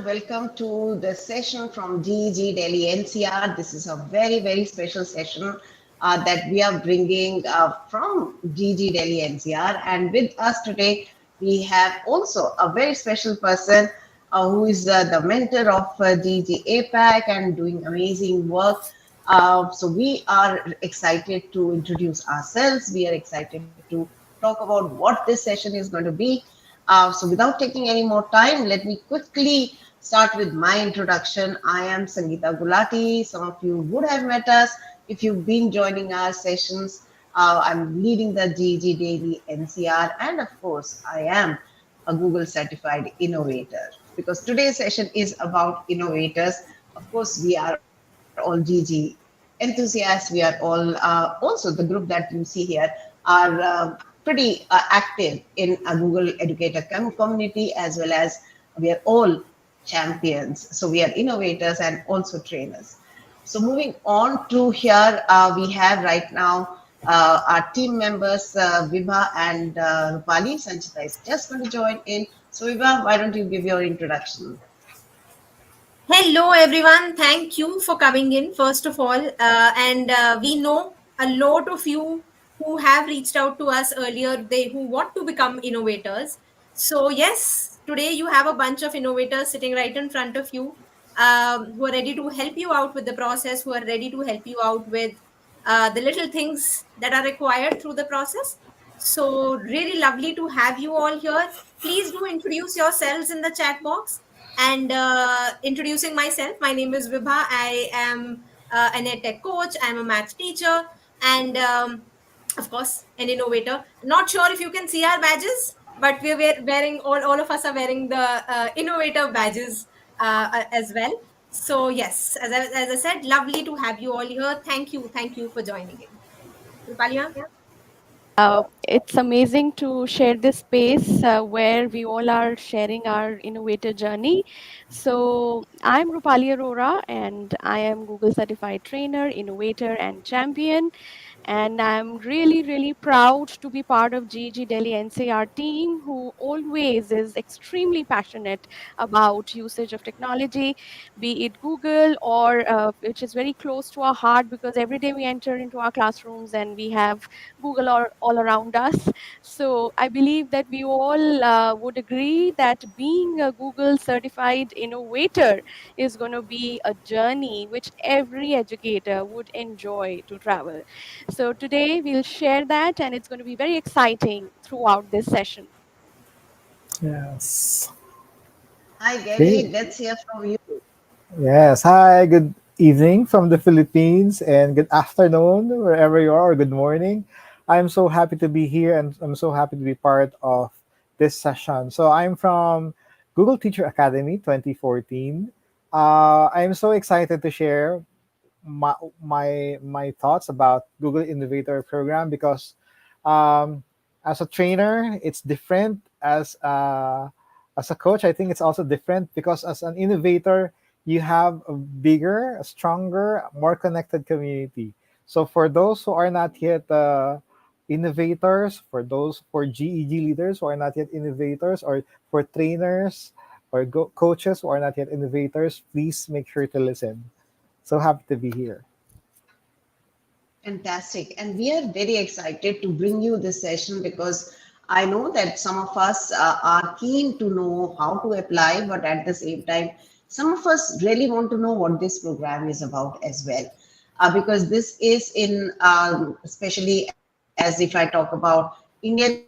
welcome to the session from GEG Delhi NCR. This is a very, very special session that we are bringing from GEG Delhi NCR. And with us today, we have also a very special person who is the mentor of GEG APAC and doing amazing work. So we are excited to introduce ourselves. We are excited to talk about what this session is going to be. So without taking any more time, let me quickly start with my introduction. I am Sangeeta Gulati. Some of you would have met us if you've been joining our sessions. I'm leading the GG Daily NCR, and of course, I am a Google Certified Innovator because today's session is about innovators. Of course, we are all GG enthusiasts. We are all also the group that you see here are pretty active in a Google Educator community, as well as we are all champions. So we are innovators and also trainers. So moving on to here, we have right now our team members, Vibha and Rupali. Sanchita is just going to join in. So Vibha, why don't you give your introduction? Hello, everyone. Thank you for coming in, first of all. And we know a lot of you who have reached out to us earlier, they who want to become innovators. So, yes, today you have a bunch of innovators sitting right in front of you who are ready to help you out with the process, who are ready to help you out with the little things that are required through the process. So, really lovely to have you all here. Please do introduce yourselves in the chat box. And introducing myself, my name is Vibha. I am an EdTech coach. I'm a math teacher, and of course, an innovator. Not sure if you can see our badges, but we're wearing all of us are wearing the innovator badges as well. So yes, as I said, lovely to have you all here. Thank you for joining in. Rupali ma'am? It's amazing to share this space where we all are sharing our innovator journey. So, I'm Rupali Arora, and I am Google Certified Trainer, Innovator, and Champion. And I'm really, really proud to be part of GG Delhi NCR team, who always is extremely passionate about usage of technology, be it Google or which is very close to our heart because every day we enter into our classrooms and we have Google all around us. So I believe that we all would agree that being a Google certified innovator is going to be a journey which every educator would enjoy to travel. So today we'll share that, and it's going to be very exciting throughout this session. Yes. Hi, Gary. Okay. Let's hear from you. Yes. Hi. Good evening from the Philippines and good afternoon wherever you are, or good morning. I'm so happy to be here and I'm so happy to be part of this session. So I'm from Google Teacher Academy 2014. I'm so excited to share my thoughts about Google Innovator Program because um, as a trainer, it's different. As a coach, I think it's also different because as an innovator, you have a bigger, a stronger, more connected community. So for those who are not yet innovators, for GEG leaders who are not yet innovators, or for trainers or coaches who are not yet innovators, please make sure to listen. So happy to be here. Fantastic. And we are very excited to bring you this session because I know that some of us are keen to know how to apply, but at the same time, some of us really want to know what this program is about as well. Because this is in, especially as if I talk about Indian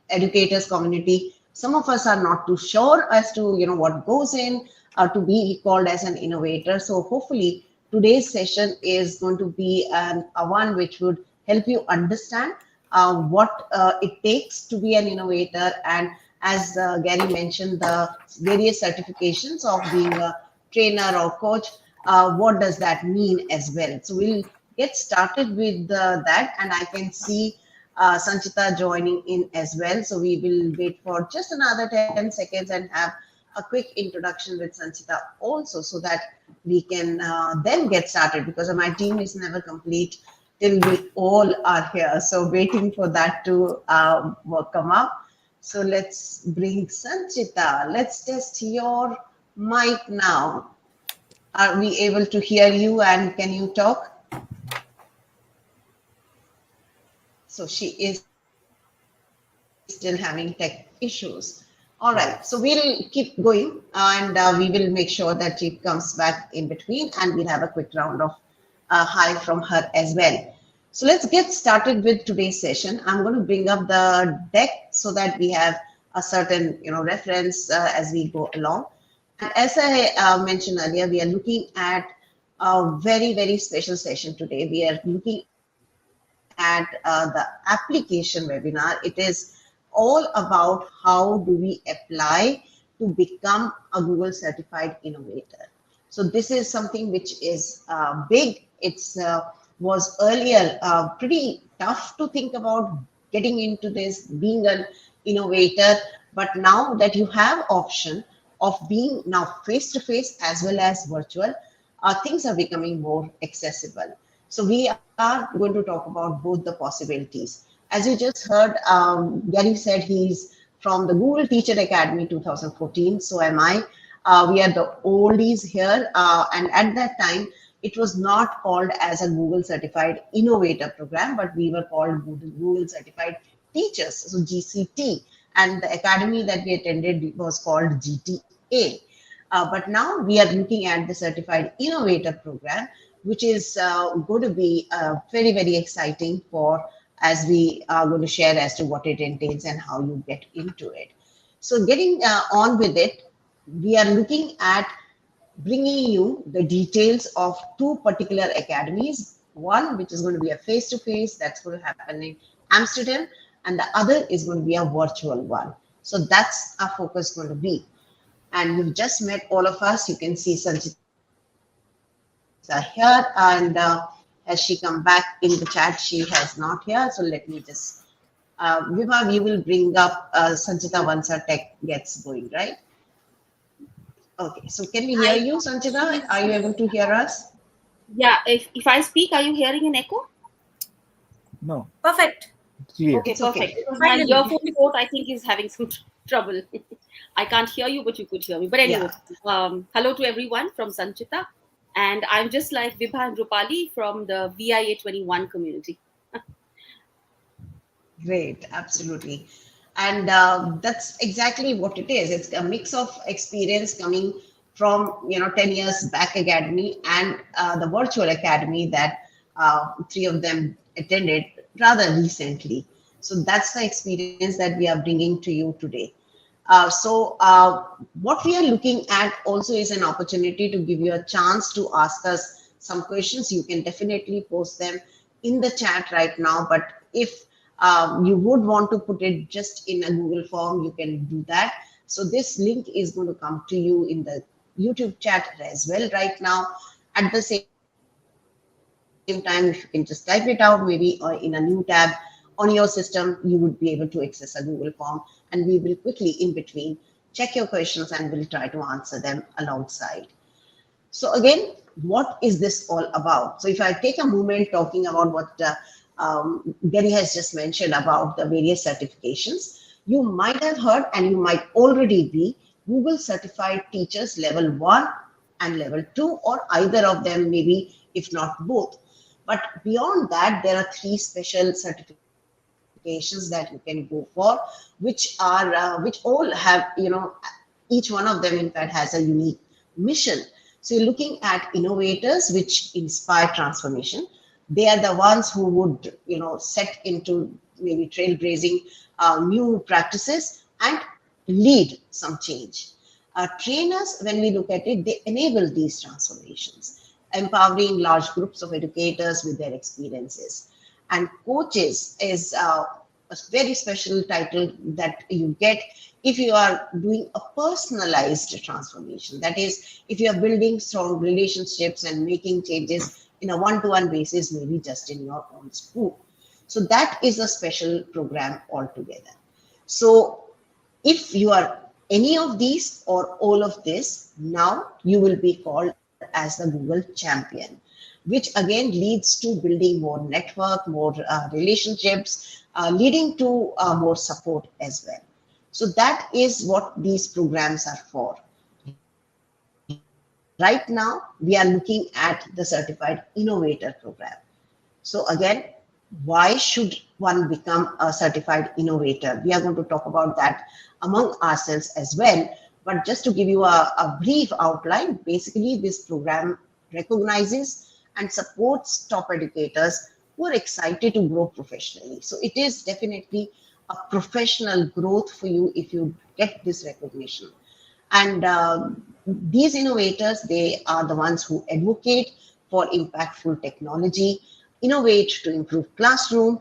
educators community, some of us are not too sure as to what goes in to be called as an innovator. So hopefully today's session is going to be a one which would help you understand what it takes to be an innovator, and as Gary mentioned, the various certifications of being a trainer or coach. What does that mean as well? So we'll get started with that, and I can see Sanchita joining in as well. So we will wait for just another 10 seconds and have a quick introduction with Sanchita also, so that we can then get started, because my team is never complete till we all are here. So waiting for that to come up. So let's bring Sanchita. Let's test your mic now. Are we able to hear you and can you talk? So she is still having tech issues. All right, so we'll keep going and we will make sure that she comes back in between and we'll have a quick round of hi from her as well. So let's get started with today's session. I'm going to bring up the deck so that we have a certain, reference as we go along. And as I mentioned earlier, we are looking at a very, very special session today. We are looking at the application webinar. It is all about how do we apply to become a Google Certified Innovator. So this is something which is big. It's was earlier pretty tough to think about getting into this, being an innovator. But now that you have option of being now face to face as well as virtual, things are becoming more accessible. So we are going to talk about both the possibilities. As you just heard, Gary said he's from the Google Teacher Academy 2014. So am I. We are the oldies here. And at that time, it was not called as a Google Certified Innovator program, but we were called Google Certified Teachers, so GCT. And the academy that we attended was called GTA. But now we are looking at the Certified Innovator program, which is going to be very, very exciting for as we are going to share as to what it entails and how you get into it. So getting on with it, we are looking at bringing you the details of two particular academies. One, which is going to be a face-to-face, that's going to happen in Amsterdam, and the other is going to be a virtual one. So that's our focus going to be. And you've just met all of us. You can see Sanchita here, and has she come back in the chat? She has not here. So let me just, Vibha, we will bring up Sanchita once our tech gets going, right? Okay, so can we hear you, I Sanchita? Are you able to hear us? Yeah, if I speak, are you hearing an echo? No, Perfect. clear. Okay, It's okay. perfect. Because my Finally. earphone port, I think, is having some trouble. I can't hear you, but you could hear me. But anyway, Yeah. hello to everyone from Sanchita. And I'm just like Vibha and Rupali from the VIA 21 community. Great, absolutely. And that's exactly what it is. It's a mix of experience coming from, 10 years back academy and the virtual academy that three of them attended rather recently. So that's the experience that we are bringing to you today. What we are looking at also is an opportunity to give you a chance to ask us some questions. You can definitely post them in the chat right now, but if you would want to put it just in a Google form, you can do that. So this link is going to come to you in the YouTube chat as well right now. At the same time, if you can just type it out, maybe or in a new tab on your system, you would be able to access a Google form, and we will quickly in between check your questions and we'll try to answer them alongside. So again, what is this all about? So if I take a moment talking about what Gary has just mentioned about the various certifications, you might have heard and you might already be Google Certified Teachers Level 1 and Level 2, or either of them, maybe if not both. But beyond that, there are three special certifications that you can go for, which all have, each one of them, in fact, has a unique mission. So you're looking at innovators, which inspire transformation. They are the ones who would, set into maybe trailblazing new practices and lead some change. Trainers, when we look at it, they enable these transformations, empowering large groups of educators with their experiences. And coaches is a very special title that you get if you are doing a personalized transformation. That is, if you are building strong relationships and making changes in a one-to-one basis, maybe just in your own school. So that is a special program altogether. So if you are any of these or all of this, now you will be called as the Google champion, which again leads to building more network, more relationships, leading to more support as well. So that is what these programs are for. Right now, we are looking at the Certified Innovator program. So again, why should one become a certified innovator? We are going to talk about that among ourselves as well. But just to give you a brief outline, basically this program recognizes and supports top educators who are excited to grow professionally. So it is definitely a professional growth for you if you get this recognition. And these innovators, they are the ones who advocate for impactful technology, innovate to improve classroom,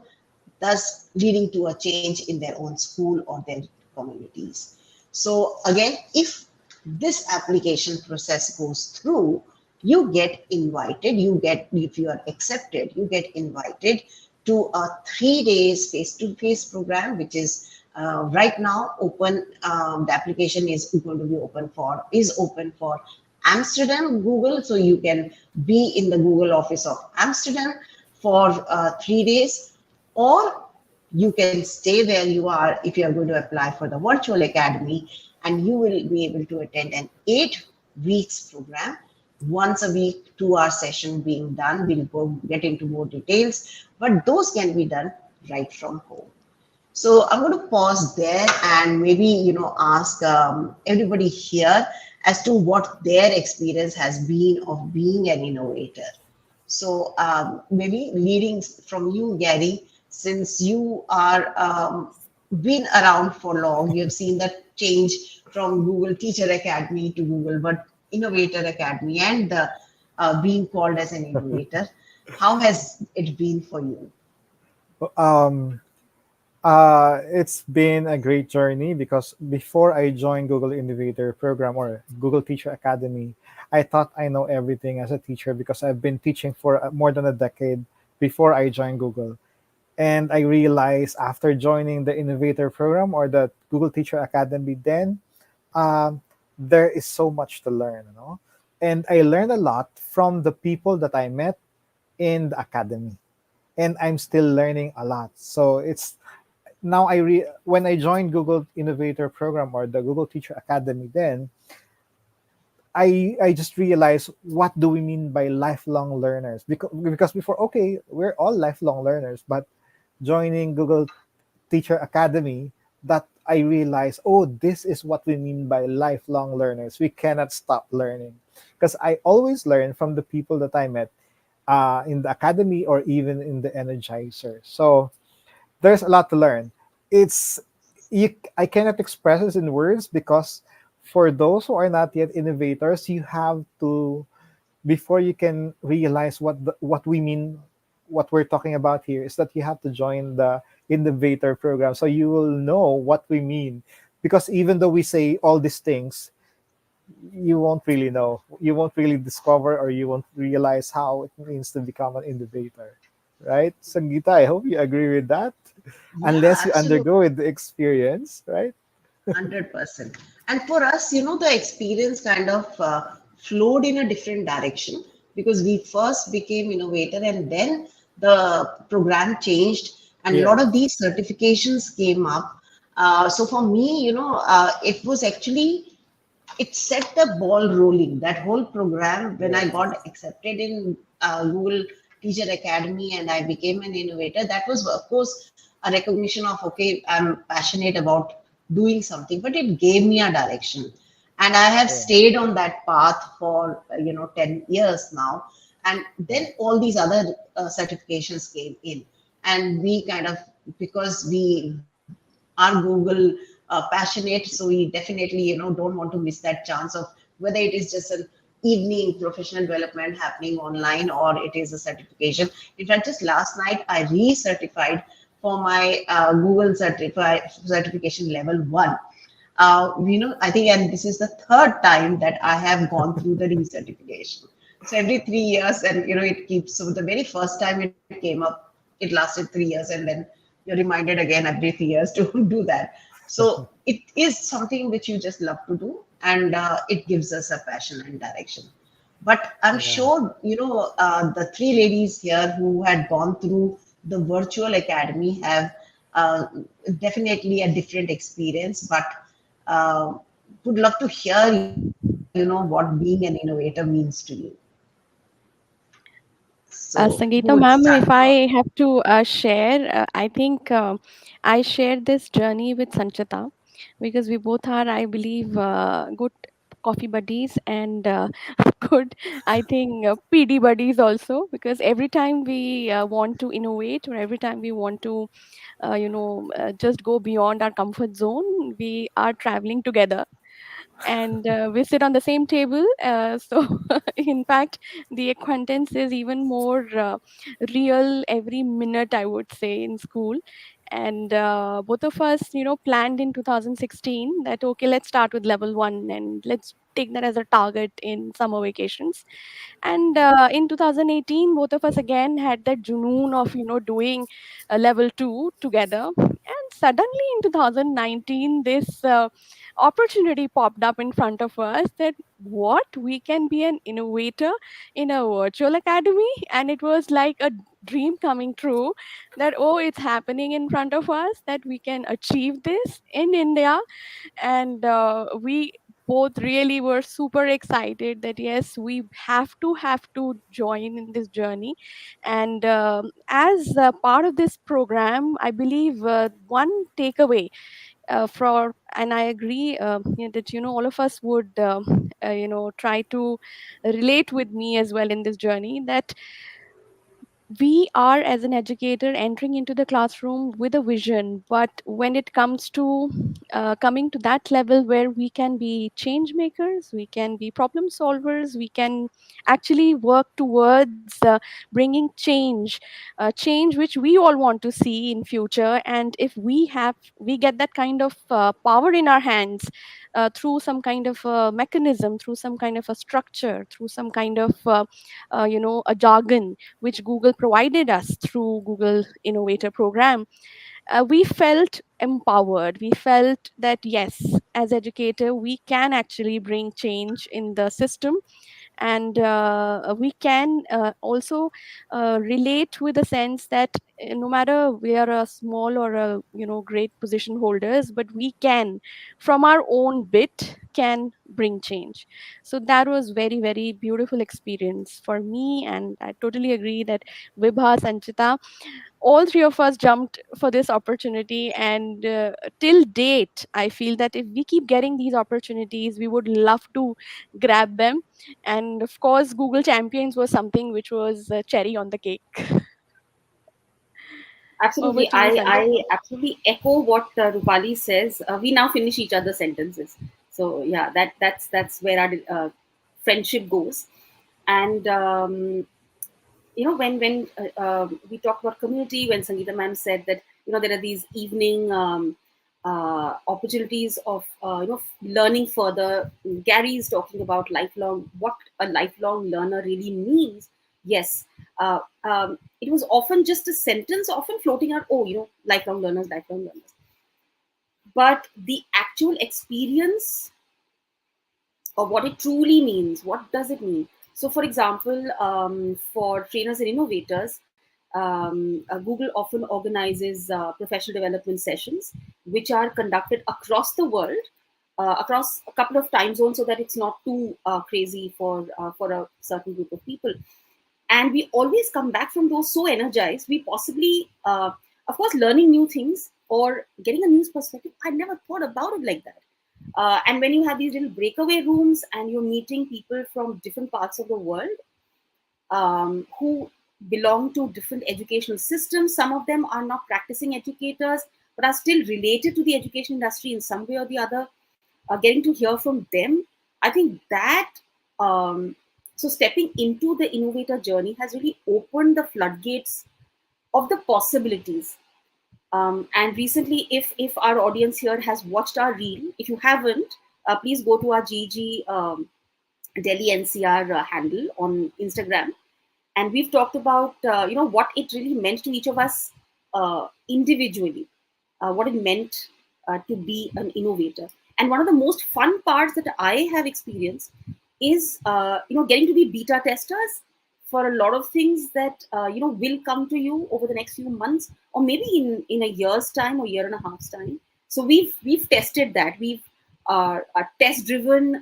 thus leading to a change in their own school or their communities. So again, if this application process goes through, you get invited, if you are accepted, you get invited to a 3 days face-to-face program, which is right now open. The application is going to be open for Amsterdam, Google. So you can be in the Google office of Amsterdam for 3 days, or you can stay where you are if you are going to apply for the virtual academy, and you will be able to attend an 8 weeks program. Once a week, 2 hour session being done. We'll get into more details, but those can be done right from home. So I'm going to pause there and maybe ask everybody here as to what their experience has been of being an innovator. So maybe leading from you, Gary, since you are been around for long, you have seen the change from Google Teacher Academy to Google but Innovator Academy, and being called as an innovator. How has it been for you? Um, it's been a great journey because before I joined Google Innovator Program or Google Teacher Academy, I thought I know everything as a teacher because I've been teaching for more than a decade before I joined Google. And I realized after joining the Innovator Program or the Google Teacher Academy, then um, there is so much to learn, And I learned a lot from the people that I met in the academy, and I'm still learning a lot. So it's now when I joined Google Innovator Program or the Google Teacher Academy, then I just realized what do we mean by lifelong learners, because before, okay, we're all lifelong learners, but joining Google Teacher Academy, that I realized, oh, this is what we mean by lifelong learners. We cannot stop learning, because I always learn from the people that I met in the academy or even in the Energizer. So there's a lot to learn. It's I cannot express this in words, because for those who are not yet innovators, you have to, before you can realize what we mean, what we're talking about here, is that you have to join the innovator program, so you will know what we mean. Because even though we say all these things, you won't really know, you won't really discover, or you won't realize how it means to become an innovator, right? Sangeeta, I hope you agree with that, Yeah, unless you absolutely. undergo with the experience, right? 100%. And for us, the experience kind of flowed in a different direction, because we first became innovator and then the program changed and a lot Yes. of these certifications came up. So for me, it was actually, it set the ball rolling. That whole program, when I Yes. got accepted in Google Teacher Academy and I became an innovator, that was, of course, a recognition of, okay, I'm passionate about doing something, but it gave me a direction. And I have Yeah. stayed on that path for, 10 years now. And Yeah. then all these other certifications came in. And we kind of, because we are Google passionate, so we definitely don't want to miss that chance of whether it is just an evening professional development happening online or it is a certification. In fact, just last night I recertified for my Google certification level 1. I think, and this is the third time that I have gone through the recertification. So every 3 years, and it keeps. So the very first time it came up, it lasted 3 years, and then you're reminded again every 3 years to do that. So it is something which you just love to do, and it gives us a passion and direction. But I'm Yeah. sure the three ladies here who had gone through the virtual academy have uh, definitely a different experience. But would love to hear your experience what being an innovator means to you. So who Sangeeta would ma'am, start? if I have to share, I think I shared this journey with Sanchita because we both are, I believe, good coffee buddies and good, I think, PD buddies also. Because every time we want to innovate or every time we want to, just go beyond our comfort zone, we are traveling together and we sit on the same table. So, in fact, the acquaintance is even more real every minute, I would say, in school. And both of us, planned in 2016 that, okay, let's start with level one and let's take that as a target in summer vacations. And in 2018, both of us again had that junoon of, doing level two together. And suddenly in 2019, this opportunity popped up in front of us that what we can be an innovator in a virtual academy. And it was like a dream coming true that, oh, it's happening in front of us, that we can achieve this in India. And we both really were super excited that yes, we have to join in this journey. And as a part of this program, I believe one takeaway for, and I agree, that all of us would try to relate with me as well in this journey, that we are, as an educator, entering into the classroom with a vision. But when it comes to coming to that level where we can be change makers, we can be problem solvers, we can actually work towards bringing change which we all want to see in future. And if we get that kind of power in our hands, through some kind of a mechanism, through some kind of a structure, through some kind of a jargon which Google provided us through Google Innovator Program, we felt empowered. We felt that yes, as educator, we can actually bring change in the system. And we can also relate with the sense that no matter we are a small or a great position holders, but we can, from our own bit, can bring change. So that was very, very beautiful experience for me. And I totally agree that Vibha, Sanchita, all three of us jumped for this opportunity. And till date, I feel that if we keep getting these opportunities, we would love to grab them. And of course, Google Champions was something which was cherry on the cake. Over Absolutely. to you, I Sanchita. absolutely echo what Rupali says. We now finish each other's sentences. So yeah, that's where our friendship goes. And when we talk about community, when Sangeeta ma'am said that there are these evening opportunities of learning further. Gary is talking about lifelong, what a lifelong learner really means. Yes, it was often just a sentence, often floating out. Oh, lifelong learners. But the actual experience of what it truly means. What does it mean? So, for example, for trainers and innovators, Google often organizes professional development sessions, which are conducted across the world, across a couple of time zones, so that it's not too crazy for a certain group of people. And we always come back from those so energized. We possibly, of course, learning new things or getting a new perspective. I never thought about it like that. And when you have these little breakaway rooms and you're meeting people from different parts of the world, who belong to different educational systems, some of them are not practicing educators, but are still related to the education industry in some way or the other, getting to hear from them, I think that, so stepping into the innovator journey has really opened the floodgates of the possibilities. And recently, if our audience here has watched our reel, if you haven't, please go to our GG Delhi NCR handle on Instagram, and we've talked about what it really meant to each of us individually, what it meant to be an innovator. And one of the most fun parts that I have experienced is getting to be beta testers for a lot of things that will come to you over the next few months, or maybe in a year's time or year and a half's time. So we've tested that. We've are test driven.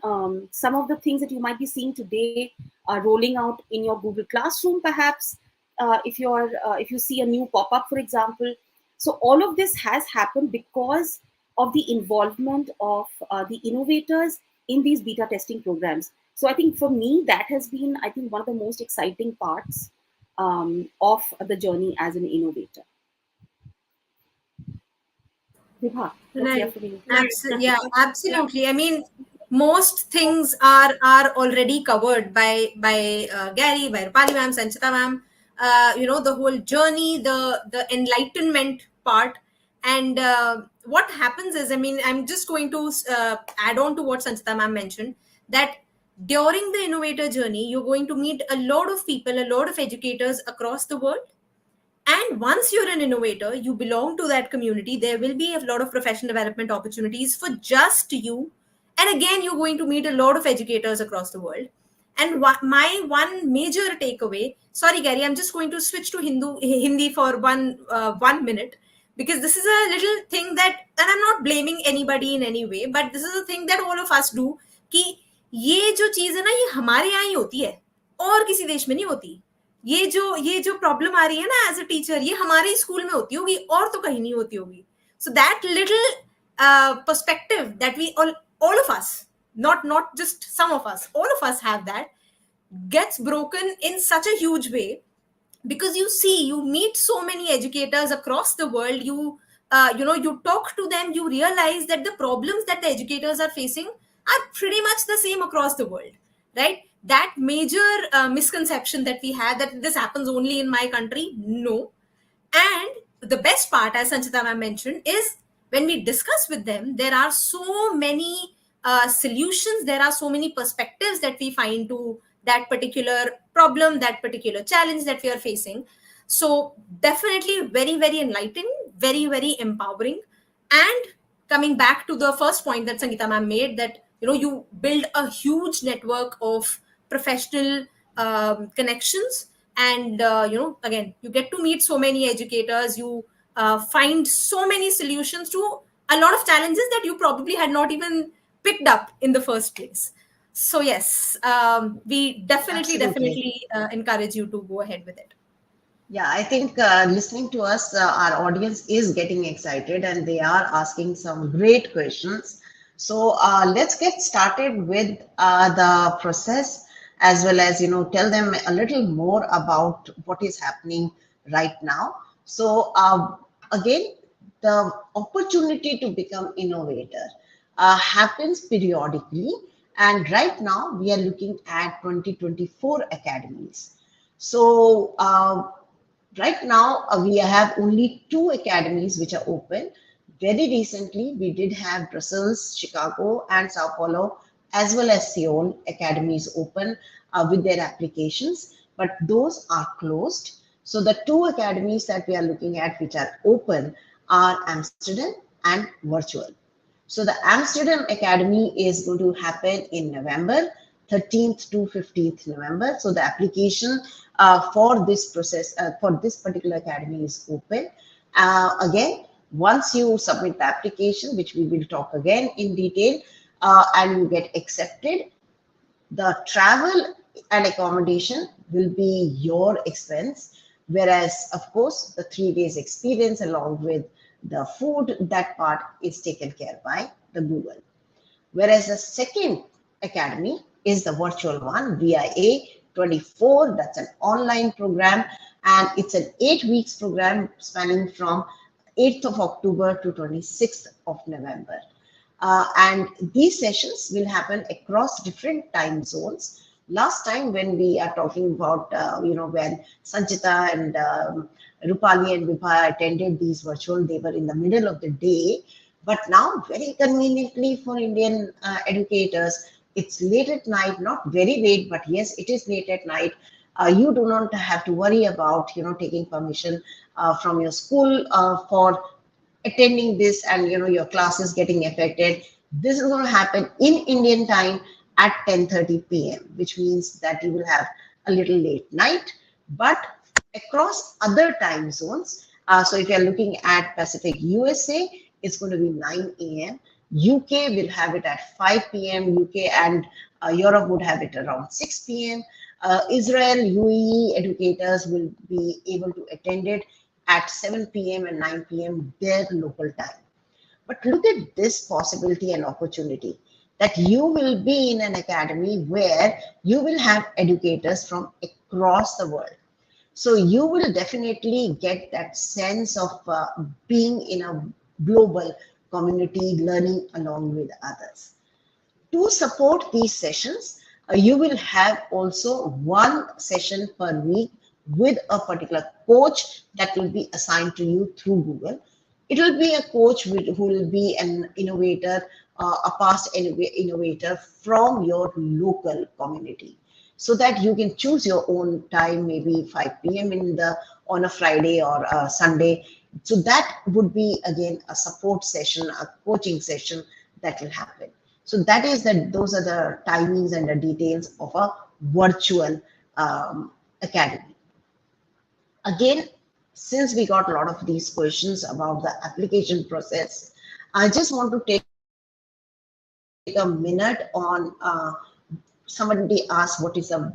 Some of the things that you might be seeing today are rolling out in your Google Classroom, perhaps, if you see a new pop up, for example. So all of this has happened because of the involvement of the innovators in these beta testing programs. So I think for me, that has been, I think, one of the most exciting parts of the journey as an innovator. Vibha, let's hear Right. from you. Yeah, absolutely. I mean, most things are already covered by Gary, by Rupali ma'am, Sanchita ma'am. The whole journey, the enlightenment part, and what happens is, I mean, I'm just going to add on to what Sanchita ma'am mentioned, that during the innovator journey, you're going to meet a lot of people, a lot of educators across the world, and once you're an innovator, you belong to that community, there will be a lot of professional development opportunities for just you. And again, you're going to meet a lot of educators across the world. And my one major takeaway, sorry, Gary, I'm just going to switch to Hindi for 1 minute, because this is a little thing that, and I'm not blaming anybody in any way, but this is a thing that all of us do, कि ये जो चीज है ना, ये हमारे यहाँ ही होती है, और किसी देश में नहीं होती. ये जो प्रॉब्लम आ रही है ना एज अ टीचर, ये हमारे स्कूल में होती होगी और तो कहीं नहीं होती होगी. So that little perspective that we all of us, not just some of us, all of us have that, gets broken in such a huge way, because you meet so many educators across the world. You talk to them, you realize that the problems that the educators are facing are pretty much the same across the world, right? That major misconception that we had, that this happens only in my country, no. And the best part, as Sanchita ma'am mentioned, is when we discuss with them, there are so many solutions, there are so many perspectives that we find to that particular problem, that particular challenge that we are facing. So definitely very, very enlightening, very, very empowering. And coming back to the first point that Sangeeta ma'am made, that you build a huge network of professional connections, and again, you get to meet so many educators, you find so many solutions to a lot of challenges that you probably had not even picked up in the first place. So yes, we definitely, Absolutely. definitely encourage you to go ahead with it. Yeah, I think listening to us, our audience is getting excited and they are asking some great questions. So let's get started with the process, as well as, tell them a little more about what is happening right now. So again, the opportunity to become innovator happens periodically. And right now we are looking at 2024 academies. So right now, we have only two academies which are open. Very recently, we did have Brussels, Chicago, and Sao Paulo, as well as Seoul academies open with their applications, but those are closed. So the two academies that we are looking at which are open are Amsterdam and virtual. So the Amsterdam Academy is going to happen in November, 13th to 15th November. So the application for this process, for this particular academy is open. Again, once you submit the application, which we will talk again in detail, and you get accepted, the travel and accommodation will be your expense, whereas of course the 3 days experience along with the food, that part is taken care by the Google. Whereas the second academy is the virtual one, VIA 24. That's an online program, and it's an 8 weeks program spanning from 8th of October to 26th of November. And these sessions will happen across different time zones. Last time when we are talking about, when Sanchita and Rupali and Vibha attended these virtual, they were in the middle of the day. But now, very conveniently for Indian educators, it's late at night, not very late, but yes, it is late at night. You do not have to worry about, taking permission from your school for attending this, and your class is getting affected. This is going to happen in Indian time at 10:30 p.m., which means that you will have a little late night. But across other time zones, so if you're looking at Pacific USA, it's going to be 9 a.m. UK will have it at 5 p.m. UK and Europe would have it around 6 p.m. Israel, UAE educators will be able to attend it at 7 p.m. and 9 p.m. their local time. But look at this possibility and opportunity that you will be in an academy where you will have educators from across the world. So you will definitely get that sense of being in a global community, learning along with others. To support these sessions, you will have also one session per week with a particular coach that will be assigned to you through Google. It will be a coach who will be an innovator, a past innovator from your local community, so that you can choose your own time, maybe 5 p.m. On a Friday or a Sunday. So that would be again a support session, a coaching session that will happen. So that is that. Those are the timings and the details of a virtual academy. Again, since we got a lot of these questions about the application process, I just want to take a minute on somebody asked what is the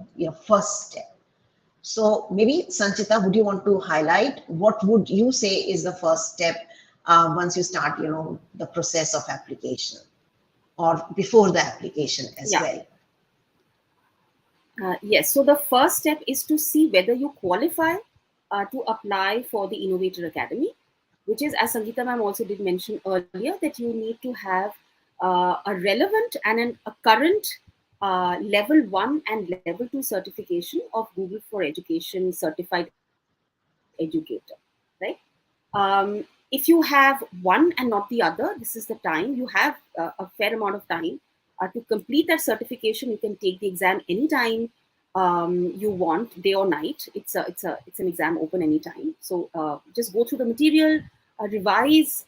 first step. So maybe Sanchita, would you want to highlight what would you say is the first step once you start, the process of application or before the application as well? Yeah. Yes. So the first step is to see whether you qualify to apply for the Innovator Academy, which is, as Sangeeta ma'am also did mention earlier, that you need to have a relevant and a current level 1 and level 2 certification of Google for Education Certified Educator, right? If you have one and not the other, this is the time. You have a fair amount of time to complete that certification. You can take the exam anytime you want, day or night. It's an exam open anytime. So just go through the material, revise,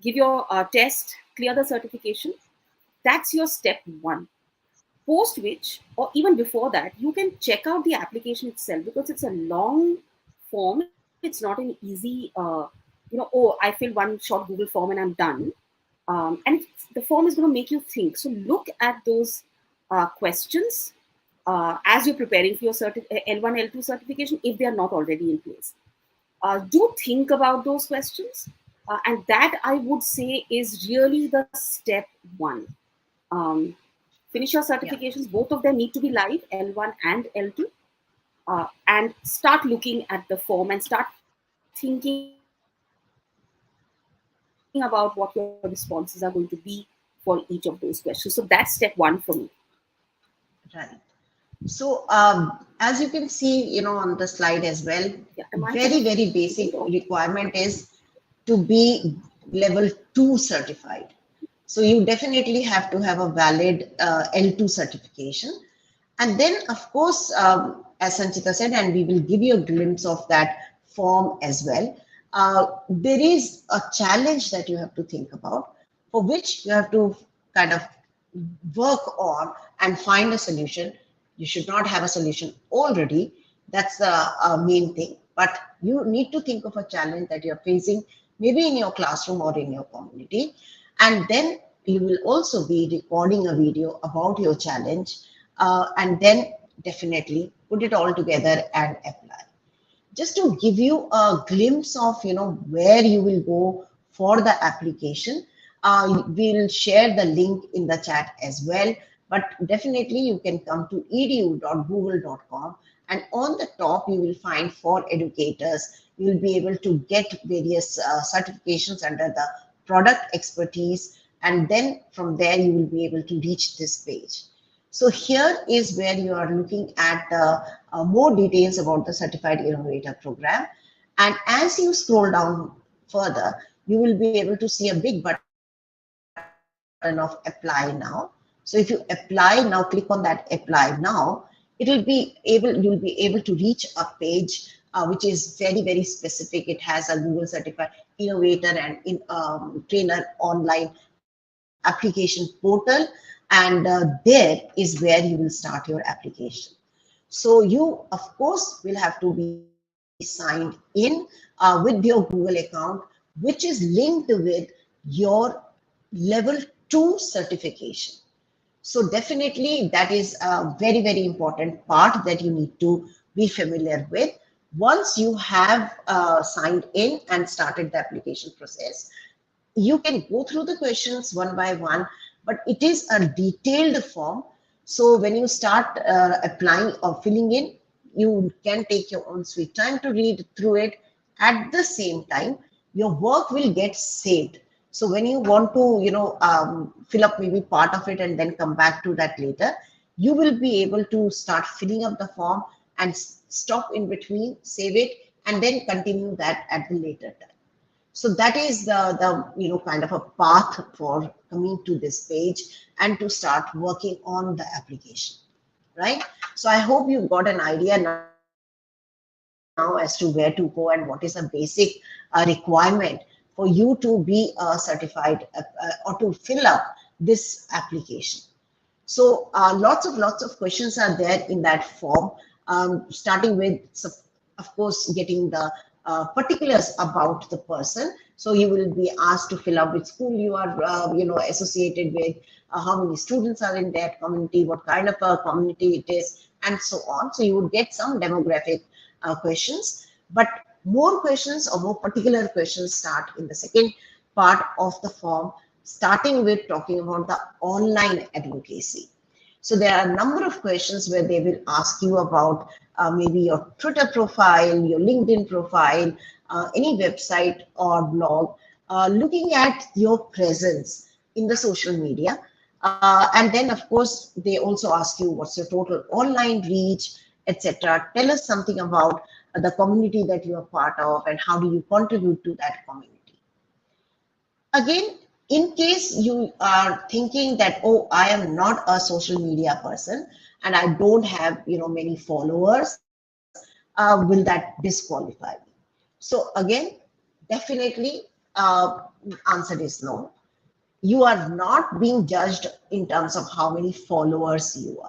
give your test, clear the certification. That's your step 1. Post which, or even before that, you can check out the application itself, because it's a long form. It's not an easy, oh, I fill one short Google form and I'm done. The form is going to make you think. So look at those questions as you're preparing for your L1, L2 certification, if they are not already in place. Do think about those questions. And that, I would say, is really the step 1. Um, Finish your certifications. Both of them need to be live, L1 and L2. And start looking at the form and start thinking about what your responses are going to be for each of those questions. So that's step 1 for me. Right. So as you can see, on the slide as well, Yeah. Am I very, very basic requirement is to be level 2 certified. So you definitely have to have a valid L2 certification. And then, of course, as Sanchita said, and we will give you a glimpse of that form as well, there is a challenge that you have to think about, for which you have to kind of work on and find a solution. You should not have a solution already. That's the main thing. But you need to think of a challenge that you're facing, maybe in your classroom or in your community. And then you will also be recording a video about your challenge, and then definitely put it all together and apply. Just to give you a glimpse of where you will go for the application, we'll share the link in the chat as well. But definitely you can come to edu.google.com, and on the top you will find for educators. You will be able to get various certifications under the product expertise, and then from there you will be able to reach this page. So here is where you are looking at more details about the Certified Innovator Program. And as you scroll down further, you will be able to see a big button of apply now. So if you apply now, click on that apply now, you'll be able to reach a page which is very, very specific. It has a Google Certified Innovator and Trainer online application portal. And there is where you will start your application. So you, of course, will have to be signed in with your Google account, which is linked with your Google Certified level 2 certification. So definitely that is a very, very important part that you need to be familiar with. Once you have signed in and started the application process, you can go through the questions one by one, but it is a detailed form. So when you start applying or filling in, you can take your own sweet time to read through it. At the same time, your work will get saved. So when you want to, fill up maybe part of it and then come back to that later, you will be able to start filling up the form and stop in between, save it, and then continue that at the later time. So that is the kind of a path for coming to this page and to start working on the application, right? So I hope you've got an idea now as to where to go and what is a basic requirement for you to be certified or to fill up this application. So lots of questions are there in that form, starting with, of course, getting the particulars about the person. So you will be asked to fill up which school you are, associated with, how many students are in that community, what kind of a community it is, and so on. So you would get some demographic questions, but more questions or more particular questions start in the second part of the form, starting with talking about the online advocacy. So there are a number of questions where they will ask you about maybe your Twitter profile, your LinkedIn profile, any website or blog, looking at your presence in the social media. And then, of course, they also ask you what's your total online reach, etc. Tell us something about the community that you are part of and how do you contribute to that community. Again, in case you are thinking that, oh, I am not a social media person and I don't have, many followers, will that disqualify me? So again, definitely, answer is no. You are not being judged in terms of how many followers you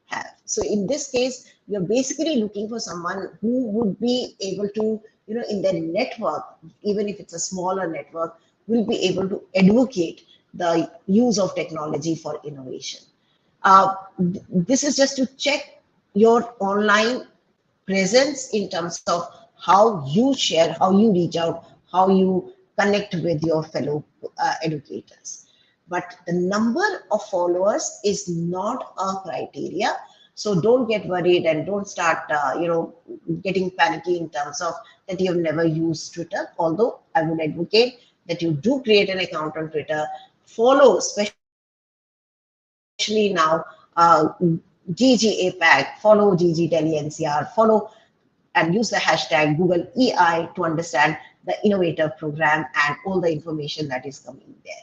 have. So in this case, you're basically looking for someone who would be able to, in their network, even if it's a smaller network, will be able to advocate the use of technology for innovation. This is just to check your online presence in terms of how you share, how you reach out, how you connect with your fellow educators. But the number of followers is not a criteria. So don't get worried and don't start, getting panicky in terms of that you've never used Twitter. Although I would advocate that you do create an account on Twitter, follow, especially now, GG APAC, follow GG Delhi NCR, follow and use the hashtag Google EI to understand the Innovator program and all the information that is coming there.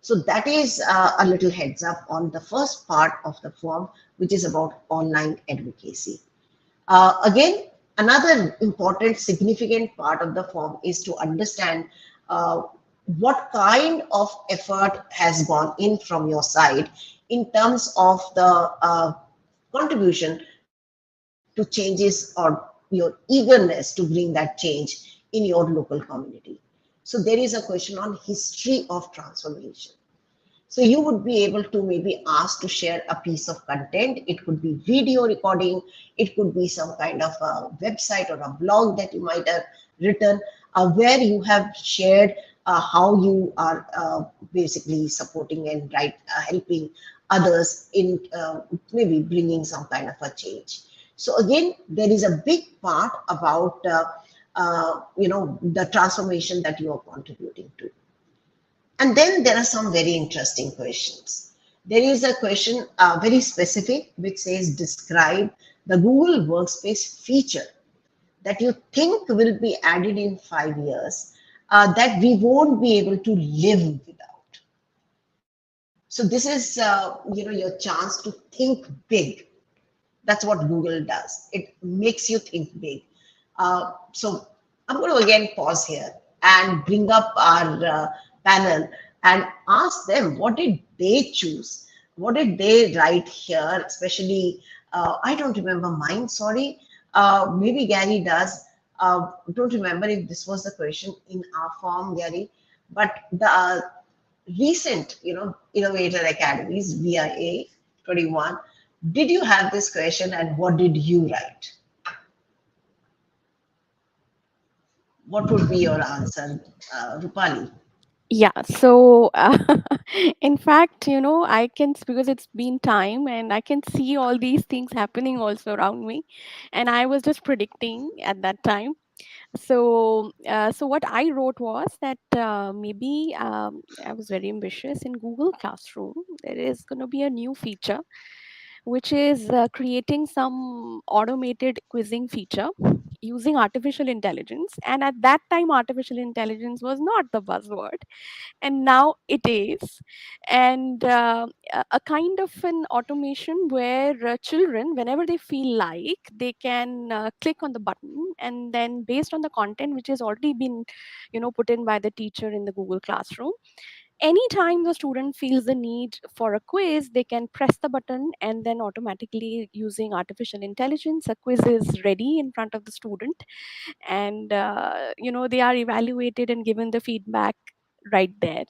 So that is a little heads up on the first part of the form, which is about online advocacy. Again, another important, significant part of the form is to understand what kind of effort has gone in from your side in terms of the contribution to changes or your eagerness to bring that change in your local community. So there is a question on history of transformation. So you would be able to maybe ask to share a piece of content. It could be video recording. It could be some kind of a website or a blog that you might have written where you have shared how you are basically supporting and helping others in maybe bringing some kind of a change. So again, there is a big part about the transformation that you are contributing to. And then there are some very interesting questions. There is a question very specific which says describe the Google Workspace feature that you think will be added in 5 years that we won't be able to live without. So this is your chance to think big. That's what Google does. It makes you think big. So I'm going to again pause here and bring up our panel and ask them what did they choose? What did they write here? Especially, I don't remember mine, sorry. Maybe Gary does. Don't remember if this was the question in our form, Gary. But recent, Innovator Academies, VIA 21, did you have this question and what did you write? What would be your answer, Rupali? Yeah, so in fact, I can, because it's been time and I can see all these things happening also around me. And I was just predicting at that time. So what I wrote was that maybe I was very ambitious in Google Classroom. There is going to be a new feature which is creating some automated quizzing feature using artificial intelligence. And at that time, artificial intelligence was not the buzzword, and now it is. And a kind of an automation where children, whenever they feel like, they can click on the button, and then based on the content which has already been put in by the teacher in the Google Classroom, anytime the student feels the need for a quiz, they can press the button, and then automatically, using artificial intelligence, a quiz is ready in front of the student. And they are evaluated and given the feedback right there.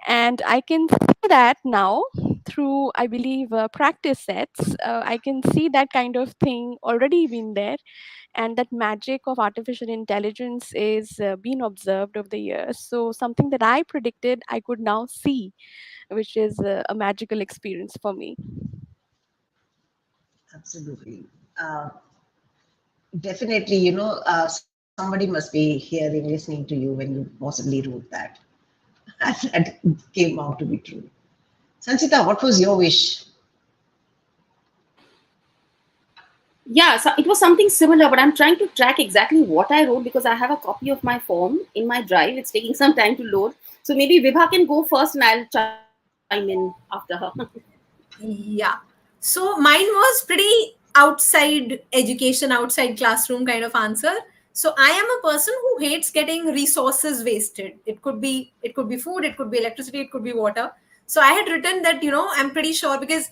And I can see that now through, I believe, practice sets. I can see that kind of thing already been there, and that magic of artificial intelligence is being observed over the years. So something that I predicted, I could now see, which is a magical experience for me. Absolutely. Definitely, somebody must be hearing, listening to you when you possibly wrote that. That came out to be true. Sanchita, what was your wish? Yeah, so it was something similar, but I'm trying to track exactly what I wrote because I have a copy of my form in my drive. It's taking some time to load. So maybe Vibha can go first and I'll chime in after her. Yeah. So mine was pretty outside education, outside classroom kind of answer. So I am a person who hates getting resources wasted. It could be food, it could be electricity, it could be water. So I had written that, I'm pretty sure, because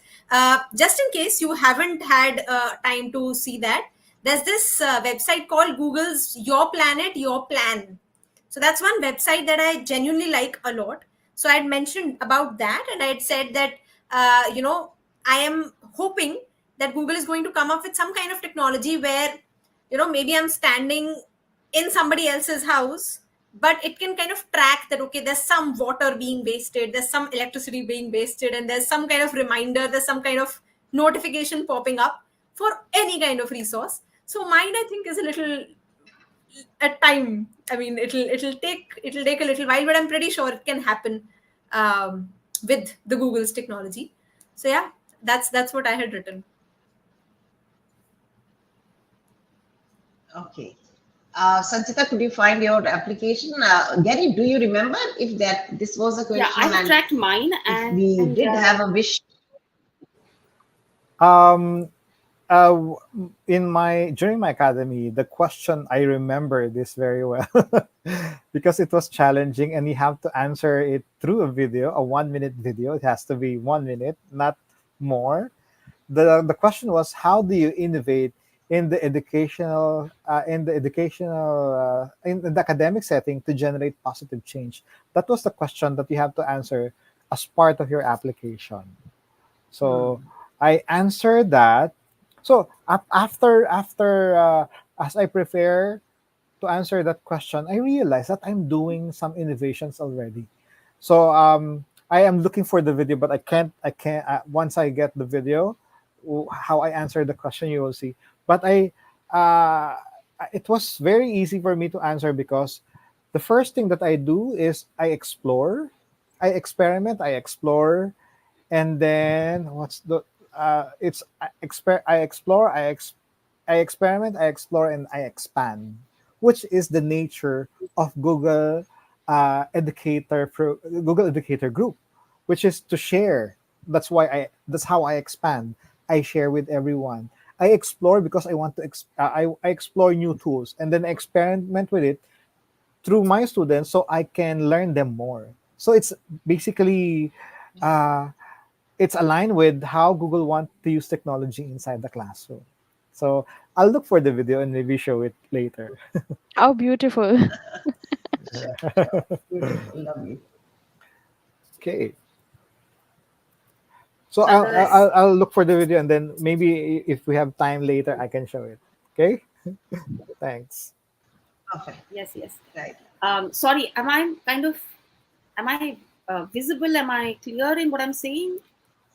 just in case you haven't had time to see that, there's this website called Google's Your Planet, Your Plan. So that's one website that I genuinely like a lot. So I had mentioned about that, and I had said that, I am hoping that Google is going to come up with some kind of technology where, maybe I'm standing in somebody else's house, but it can kind of track that, okay, there's some water being wasted, there's some electricity being wasted, and there's some kind of reminder, there's some kind of notification popping up for any kind of resource. So mine, I think, is a little at time. I mean, it'll take a little while, but I'm pretty sure it can happen with the Google's technology. So yeah, that's what I had written. Okay. Sanchita, could you find your application? Gary, do you remember if that this was a Yeah, question I have and tracked mine if and we did have a wish? Um, in my during my academy, the question I remember this very well because it was challenging, and you have to answer it through a video, a 1 minute video. It has to be 1 minute, not more. The question was, how do you innovate in the academic setting to generate positive change? That was the question that you have to answer as part of your application. So I answered that. So as I prepare to answer that question, I realized that I'm doing some innovations already. So I am looking for the video, but I can't. Once I get the video, how I answer the question, you will see. But uh, it was very easy for me to answer because the first thing that I do is I explore, I experiment, I explore, and then what's the it's I explore, I experiment, I explore, and I expand, which is the nature of Google Educator Group, which is to share. That's how I expand. I share with everyone. I explore because I want to I explore new tools, and then I experiment with it through my students so I can learn them more. So it's basically uh, it's aligned with how Google want to use technology inside the classroom. So I'll look for the video and maybe show it later. How beautiful. Sure, sure. Beautiful, lovely. Okay. So So others, I'll look for the video, and then maybe if we have time later, I can show it. Okay. Thanks. Perfect. yes, yes. Right. Sorry, am I visible? Am I clear in what I'm saying?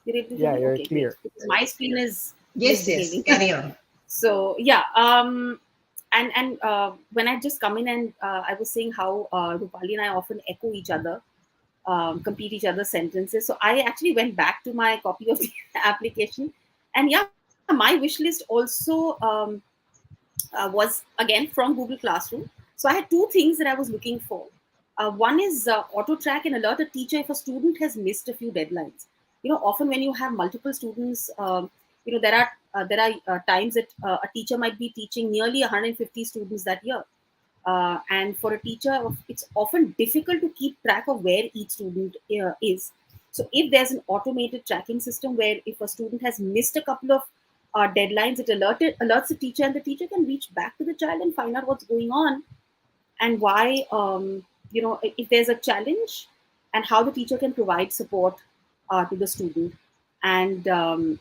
You're able to hear Yeah, me? you're Okay, great. clear. Because my screen is Yes, yes. misbehaving. Carry on. So yeah, and when I just come in and I was saying how Rupali and I often echo each other, complete each other's sentences. So I actually went back to my copy of the application, and yeah, my wish list also was again from Google Classroom. So I had two things that I was looking for. One is auto track and alert a teacher if a student has missed a few deadlines. Often when you have multiple students, there are times that a teacher might be teaching nearly 150 students that year. And for a teacher, it's often difficult to keep track of where each student is. So if there's an automated tracking system where if a student has missed a couple of deadlines, it alerts the teacher, and the teacher can reach back to the child and find out what's going on and why, if there's a challenge, and how the teacher can provide support to the student. And um,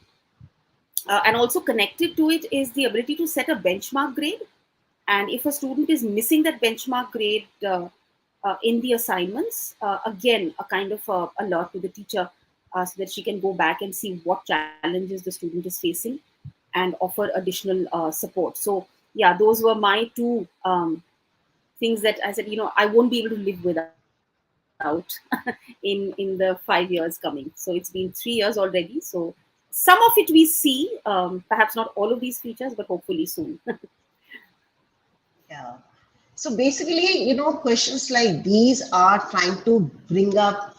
uh, and also connected to it is the ability to set a benchmark grade. And if a student is missing that benchmark grade in the assignments, again, a kind of alert to the teacher, so that she can go back and see what challenges the student is facing and offer additional support. So, yeah, those were my two things that I said, I won't be able to live without in the 5 years coming. So it's been 3 years already. So some of it we see, perhaps not all of these features, but hopefully soon. Yeah. So basically, questions like these are trying to bring up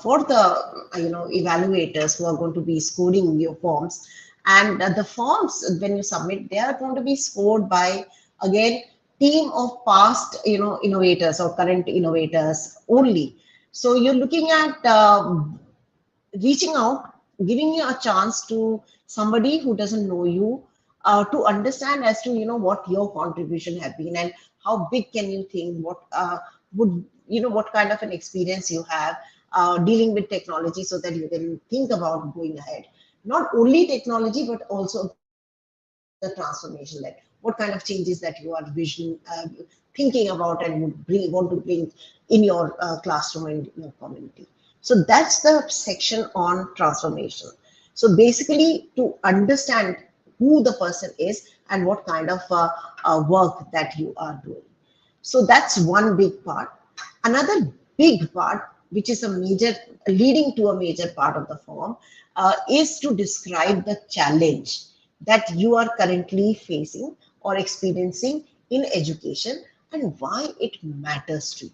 for the, evaluators who are going to be scoring your forms. And the forms, when you submit, they are going to be scored by, again, team of past, innovators or current innovators only. So you're looking at reaching out, giving you a chance to somebody who doesn't know you, to understand as to what your contribution have been and how big can you think, what would what kind of an experience you have dealing with technology, so that you can think about going ahead. Not only technology, but also the transformation, like what kind of changes that you are thinking about and would want to bring in your classroom and your community. So that's the section on transformation. So basically, to understand who the person is and what kind of work that you are doing. So that's one big part. Another big part, which is a major, leading to a major part of the form, is to describe the challenge that you are currently facing or experiencing in education and why it matters to you.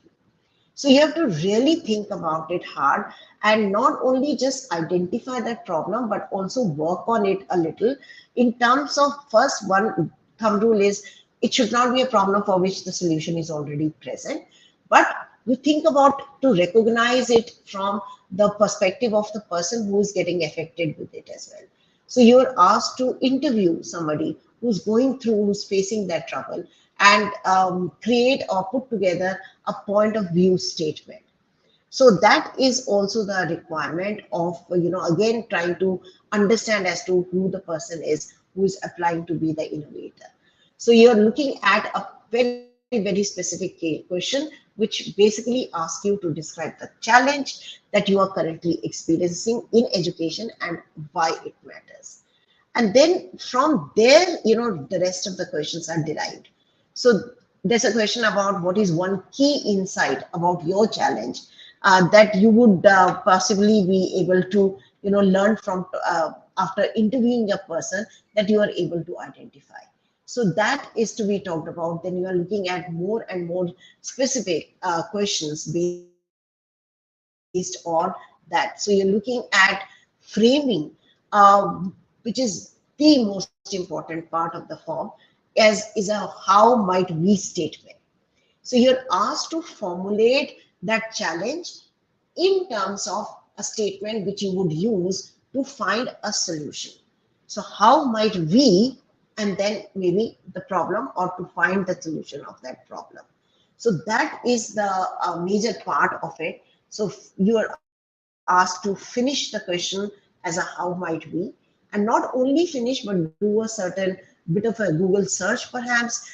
So you have to really think about it hard and not only just identify that problem, but also work on it a little in terms of, first, one thumb rule is it should not be a problem for which the solution is already present, but you think about to recognize it from the perspective of the person who is getting affected with it as well. So you're asked to interview somebody who's going through, who's facing that trouble, and create or put together a point of view statement. So that is also the requirement of, again, trying to understand as to who the person is who is applying to be the innovator. So you're looking at a very, very specific question, which basically asks you to describe the challenge that you are currently experiencing in education and why it matters. And then from there, the rest of the questions are derived. So there's a question about what is one key insight about your challenge that you would possibly be able to, learn from after interviewing a person that you are able to identify. So that is to be talked about. Then you are looking at more and more specific questions based on that. So you're looking at framing, which is the most important part of the form, is a how might we statement. So you're asked to formulate that challenge in terms of a statement which you would use to find a solution. So how might we, and then maybe the problem, or to find the solution of that problem. So that is the major part of it. So you are asked to asked to finish the question as a how might we, and not only finish but do a certain bit of a Google search perhaps,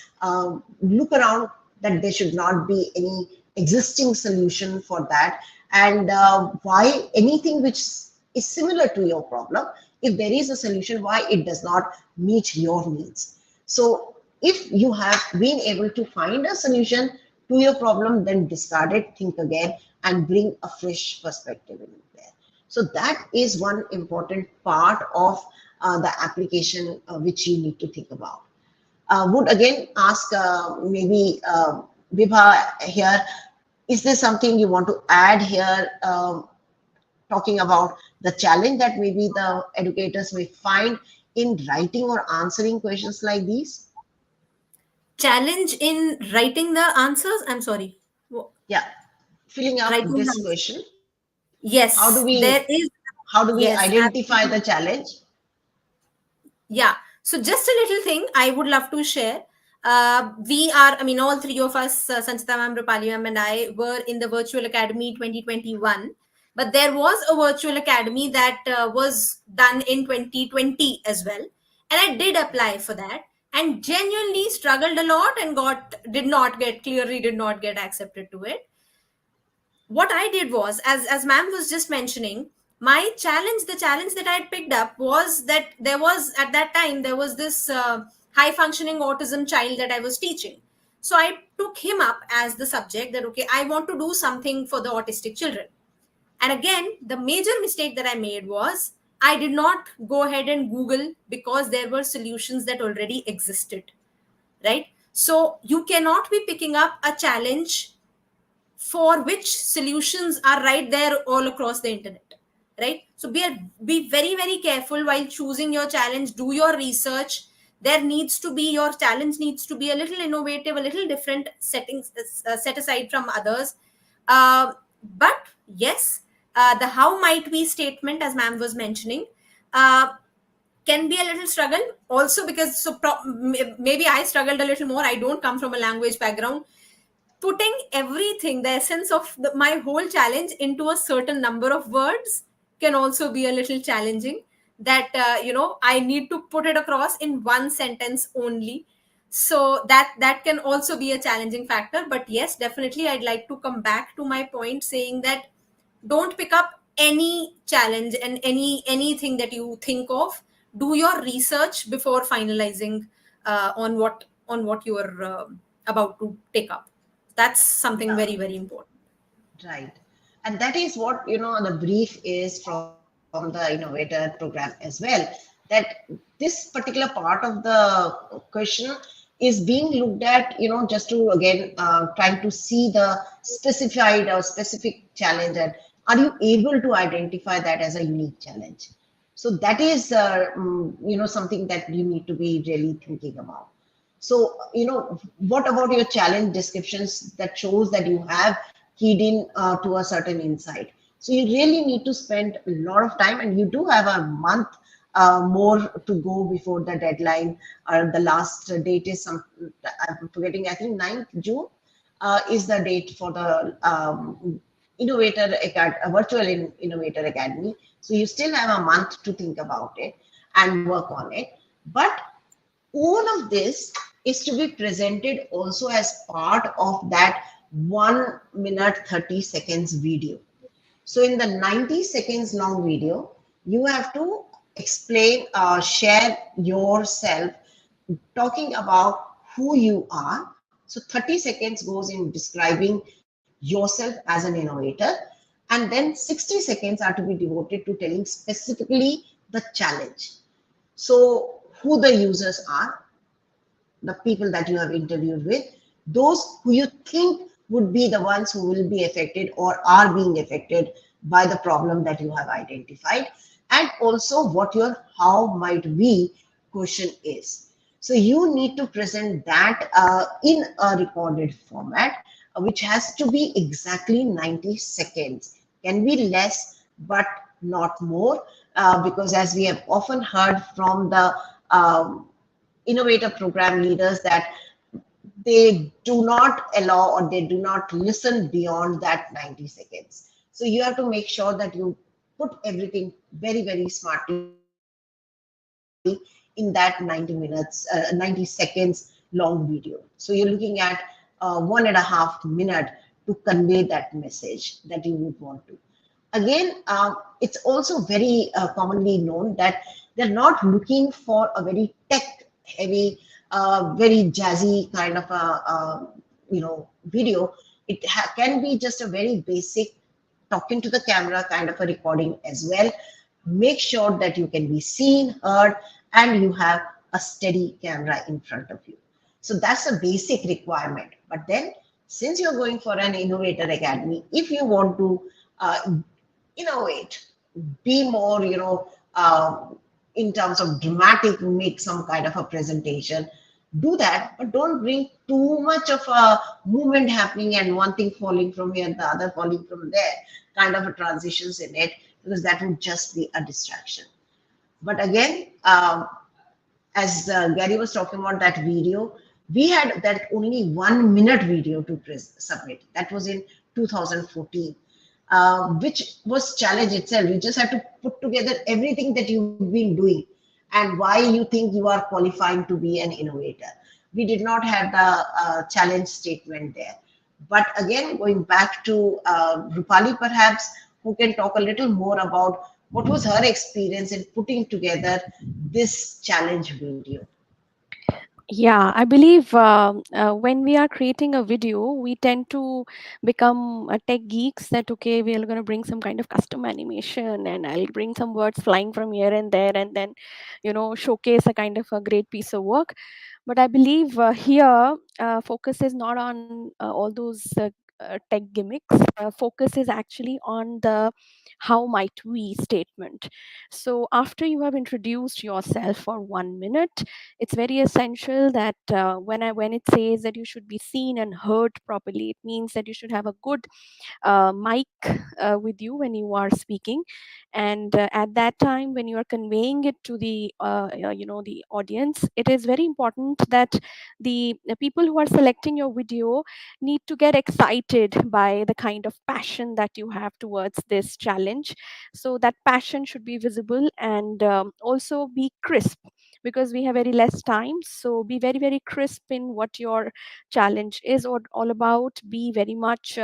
look around that there should not be any existing solution for that, and why anything which is similar to your problem, if there is a solution, why it does not meet your needs. So if you have been able to find a solution to your problem, then discard it, think again, and bring a fresh perspective in there. So that is one important part of the application which you need to think about. Would again ask maybe Vibha here, is there something you want to add here, talking about the challenge that maybe the educators may find in writing or answering questions like these? Challenge in writing the answers? I'm sorry. Yeah, filling up Writing the this answers. question. How do Yes, we there is. Yes, identify the absolutely. challenge? Yeah. So just a little thing I would love to share. I mean, all three of us, Sanchita ma'am, Rupali ma'am, and I were in the Virtual Academy 2021. But there was a virtual academy that was done in 2020 as well. And I did apply for that and genuinely struggled a lot and did not get accepted to it. What I did was, as ma'am was just mentioning, the challenge that I had picked up was that there was at that time there was this high functioning autism child that I was teaching. So I took him up as the subject that okay, I want to do something for the autistic children. And again, the major mistake that I made was I did not go ahead and Google because there were solutions that already existed, right? So you cannot be picking up a challenge for which solutions are right there all across the internet, right? So be very very careful while choosing your challenge. Do your research. Your challenge needs to be a little innovative, a little different, set aside from others. But yes, the how might we statement, as ma'am was mentioning, uh, can be a little struggle also, because maybe I struggled a little more. I don't come from a language background. Putting everything, the essence of my whole challenge, into a certain number of words can also be a little challenging. That I need to put it across in one sentence only. So that can also be a challenging factor. But yes, definitely I'd like to come back to my point saying that don't pick up any challenge and anything that you think of. Do your research before finalizing on what you are about to take up. That's something Yeah. very very important. Right. And that is what, the brief is from the innovator program as well, that this particular part of the question is being looked at, just to again trying to see the specified or specific challenge, and are you able to identify that as a unique challenge? So that is, something that you need to be really thinking about. So, what about your challenge descriptions that shows that you have keyed in to a certain insight? So you really need to spend a lot of time, and you do have a month more to go before the deadline. The last date is I'm forgetting, I think 9th June is the date for the virtual Innovator Academy. So you still have a month to think about it and work on it. But all of this is to be presented also as part of that 1 minute 30 seconds video. So in the 90 seconds long video, you have to explain, share yourself, talking about who you are. So 30 seconds goes in describing yourself as an innovator, and then 60 seconds are to be devoted to telling specifically the challenge. So who the users are, the people that you have interviewed with, those who you think would be the ones who will be affected or are being affected by the problem that you have identified, and also what your how might we question is. So you need to present that in a recorded format, which has to be exactly 90 seconds. Can be less, but not more, because as we have often heard from the innovator program leaders, that they do not allow or they do not listen beyond that 90 seconds. So you have to make sure that you put everything very, very smartly in that 90 minutes, 90 seconds long video. So you're looking at 1.5 minute to convey that message that you would want to. Again, it's also very commonly known that they're not looking for a very tech heavy, very jazzy kind of a video. It can be just a very basic talking to the camera kind of a recording as well. Make sure that you can be seen, heard, and you have a steady camera in front of you. So that's a basic requirement. But then, since you're going for an innovator academy, if you want to uh, innovate, be more, in terms of dramatic, make some kind of a presentation, do that, but don't bring too much of a movement happening and one thing falling from here, the other falling from there, kind of a transitions in it, because that would just be a distraction. But again, as Gary was talking about that video, we had that only 1 minute video to submit. That was in 2014, which was challenge itself. You just had to put together everything that you've been doing and why you think you are qualifying to be an innovator. We did not have the challenge statement there. But again, going back to Rupali, perhaps, who can talk a little more about what was her experience in putting together this challenge video. Yeah, I believe when we are creating a video, we tend to become tech geeks that, okay, we are going to bring some kind of custom animation and I'll bring some words flying from here and there and then, showcase a kind of a great piece of work. But I believe here, focus is not on all those tech gimmicks. Focus is actually on the how might we statement. So after you have introduced yourself for 1 minute, it's very essential that when it says that you should be seen and heard properly, it means that you should have a good mic with you when you are speaking, and at that time when you are conveying it to the audience, it is very important that the people who are selecting your video need to get excited by the kind of passion that you have towards this challenge. So that passion should be visible and also be crisp, because we have very less time. So be very, very crisp in what your challenge is all about. Be very much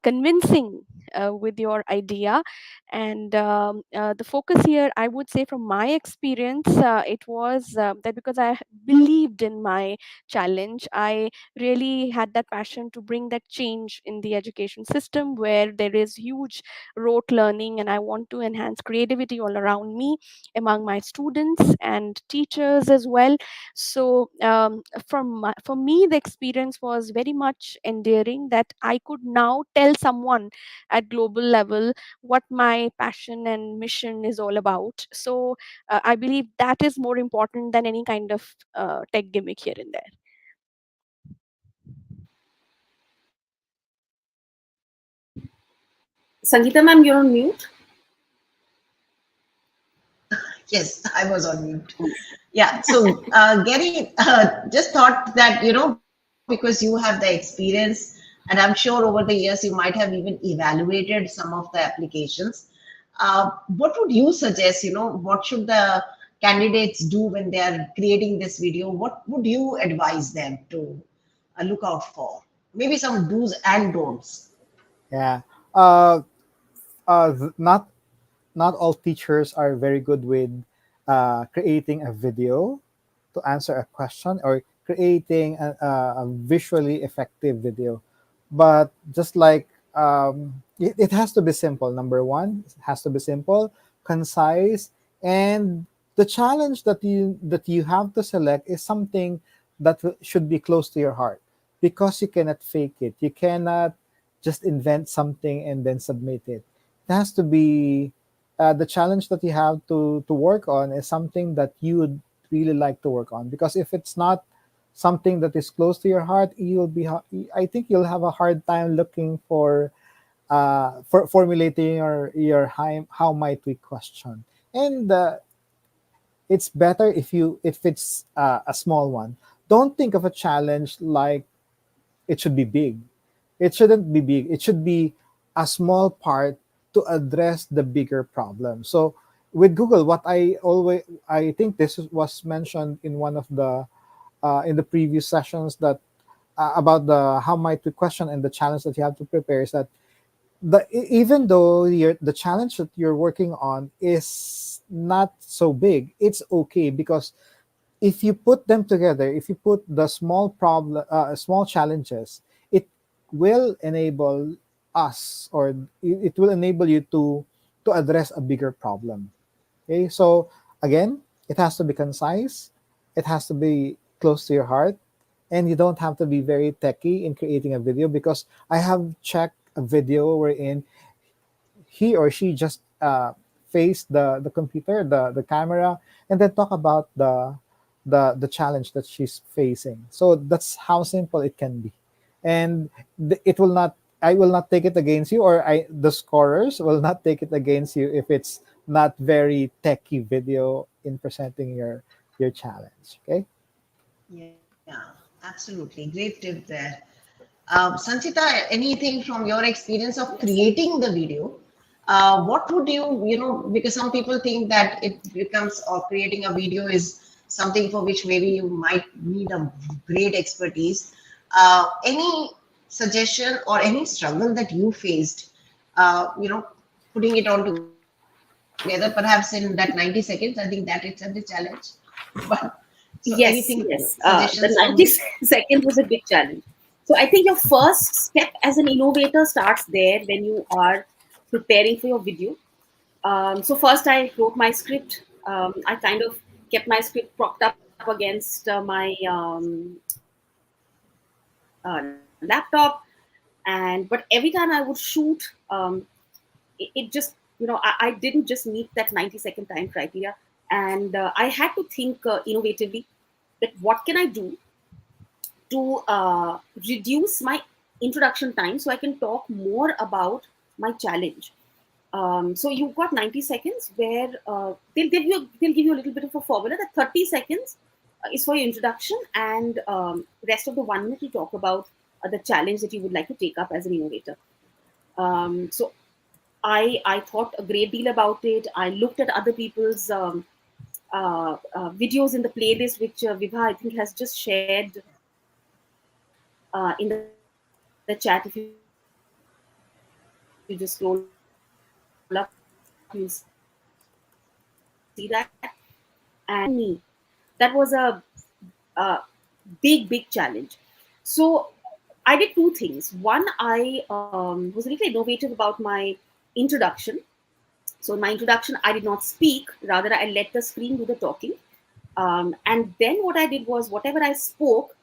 convincing with your idea. And the focus here, I would say, from my experience, it was that because I believed in my challenge, I really had that passion to bring that change in the education system where there is huge rote learning, and I want to enhance creativity all around me among my students and teachers as well. So for me, the experience was very much endearing, that I could now tell someone at global level what my passion and mission is all about. So I believe that is more important than any kind of tech gimmick here and there. Sangeeta ma'am, you're on mute. Yes, I was on mute. Yeah. So, Gary, just thought that, because you have the experience, and I'm sure over the years you might have even evaluated some of the applications. What would you suggest? What should the candidates do when they are creating this video? What would you advise them to look out for? Maybe some do's and don'ts. Yeah. Uh, not all teachers are very good with creating a video to answer a question or creating a visually effective video. But just like it has to be simple. Number one, it has to be simple, concise, and the challenge that you have to select is something that should be close to your heart, because you cannot fake it. You cannot just invent something and then submit it. It has to be the challenge that you have to work on is something that you would really like to work on, because if it's not something that is close to your heart, I think you'll have a hard time looking for formulating your how might we question. And it's better if it's a small one. Don't think of a challenge like it should be big. It shouldn't be big. It should be a small part to address the bigger problem. So with Google, what I think this was mentioned in one of the in the previous sessions, that about the how might we question and the challenge that you have to prepare, is that even though the challenge that you're working on is not so big, it's okay, because if you put them together, if you put the small challenges, it will enable us, or it will enable you to address a bigger problem. Okay, so again, it has to be concise, it has to be close to your heart, and you don't have to be very techy in creating a video, because I have checked a video wherein he or she just face the computer, the camera, and then talk about the challenge that she's facing. So that's how simple it can be, and it will not. I will not take it against you, or the scorers will not take it against you if it's not very techy video in presenting your challenge. Okay. Yeah, absolutely. Great tip there. Sanchita, anything from your experience of Yes. creating the video? What would because some people think that it becomes, or creating a video is something for which maybe you might need a great expertise. Any suggestion or any struggle that you faced, putting it all together, perhaps in that 90 seconds? I think that itself is challenge. But so anything, Yes. suggestions from The you? 90 seconds was a big challenge. So I think your first step as an innovator starts there when you are preparing for your video. So first I wrote my script. I kind of kept my script propped up against my laptop, and but every time I would shoot, it just, I didn't just meet that 90-second time criteria, and I had to think innovatively, that what can I do to reduce my introduction time so I can talk more about my challenge. So you've got 90 seconds where they'll give you a little bit of a formula, that 30 seconds is for your introduction, and rest of the 1 minute you talk about the challenge that you would like to take up as an innovator. So I thought a great deal about it. I looked at other people's videos in the playlist, which Vibha, I think, has just shared in the chat. If you just scroll up, you'll see that. And me, that was a big challenge. So I did two things. One, I was a little innovative about my introduction. So in my introduction, I did not speak. Rather, I let the screen do the talking. And then what I did was, whatever I spoke,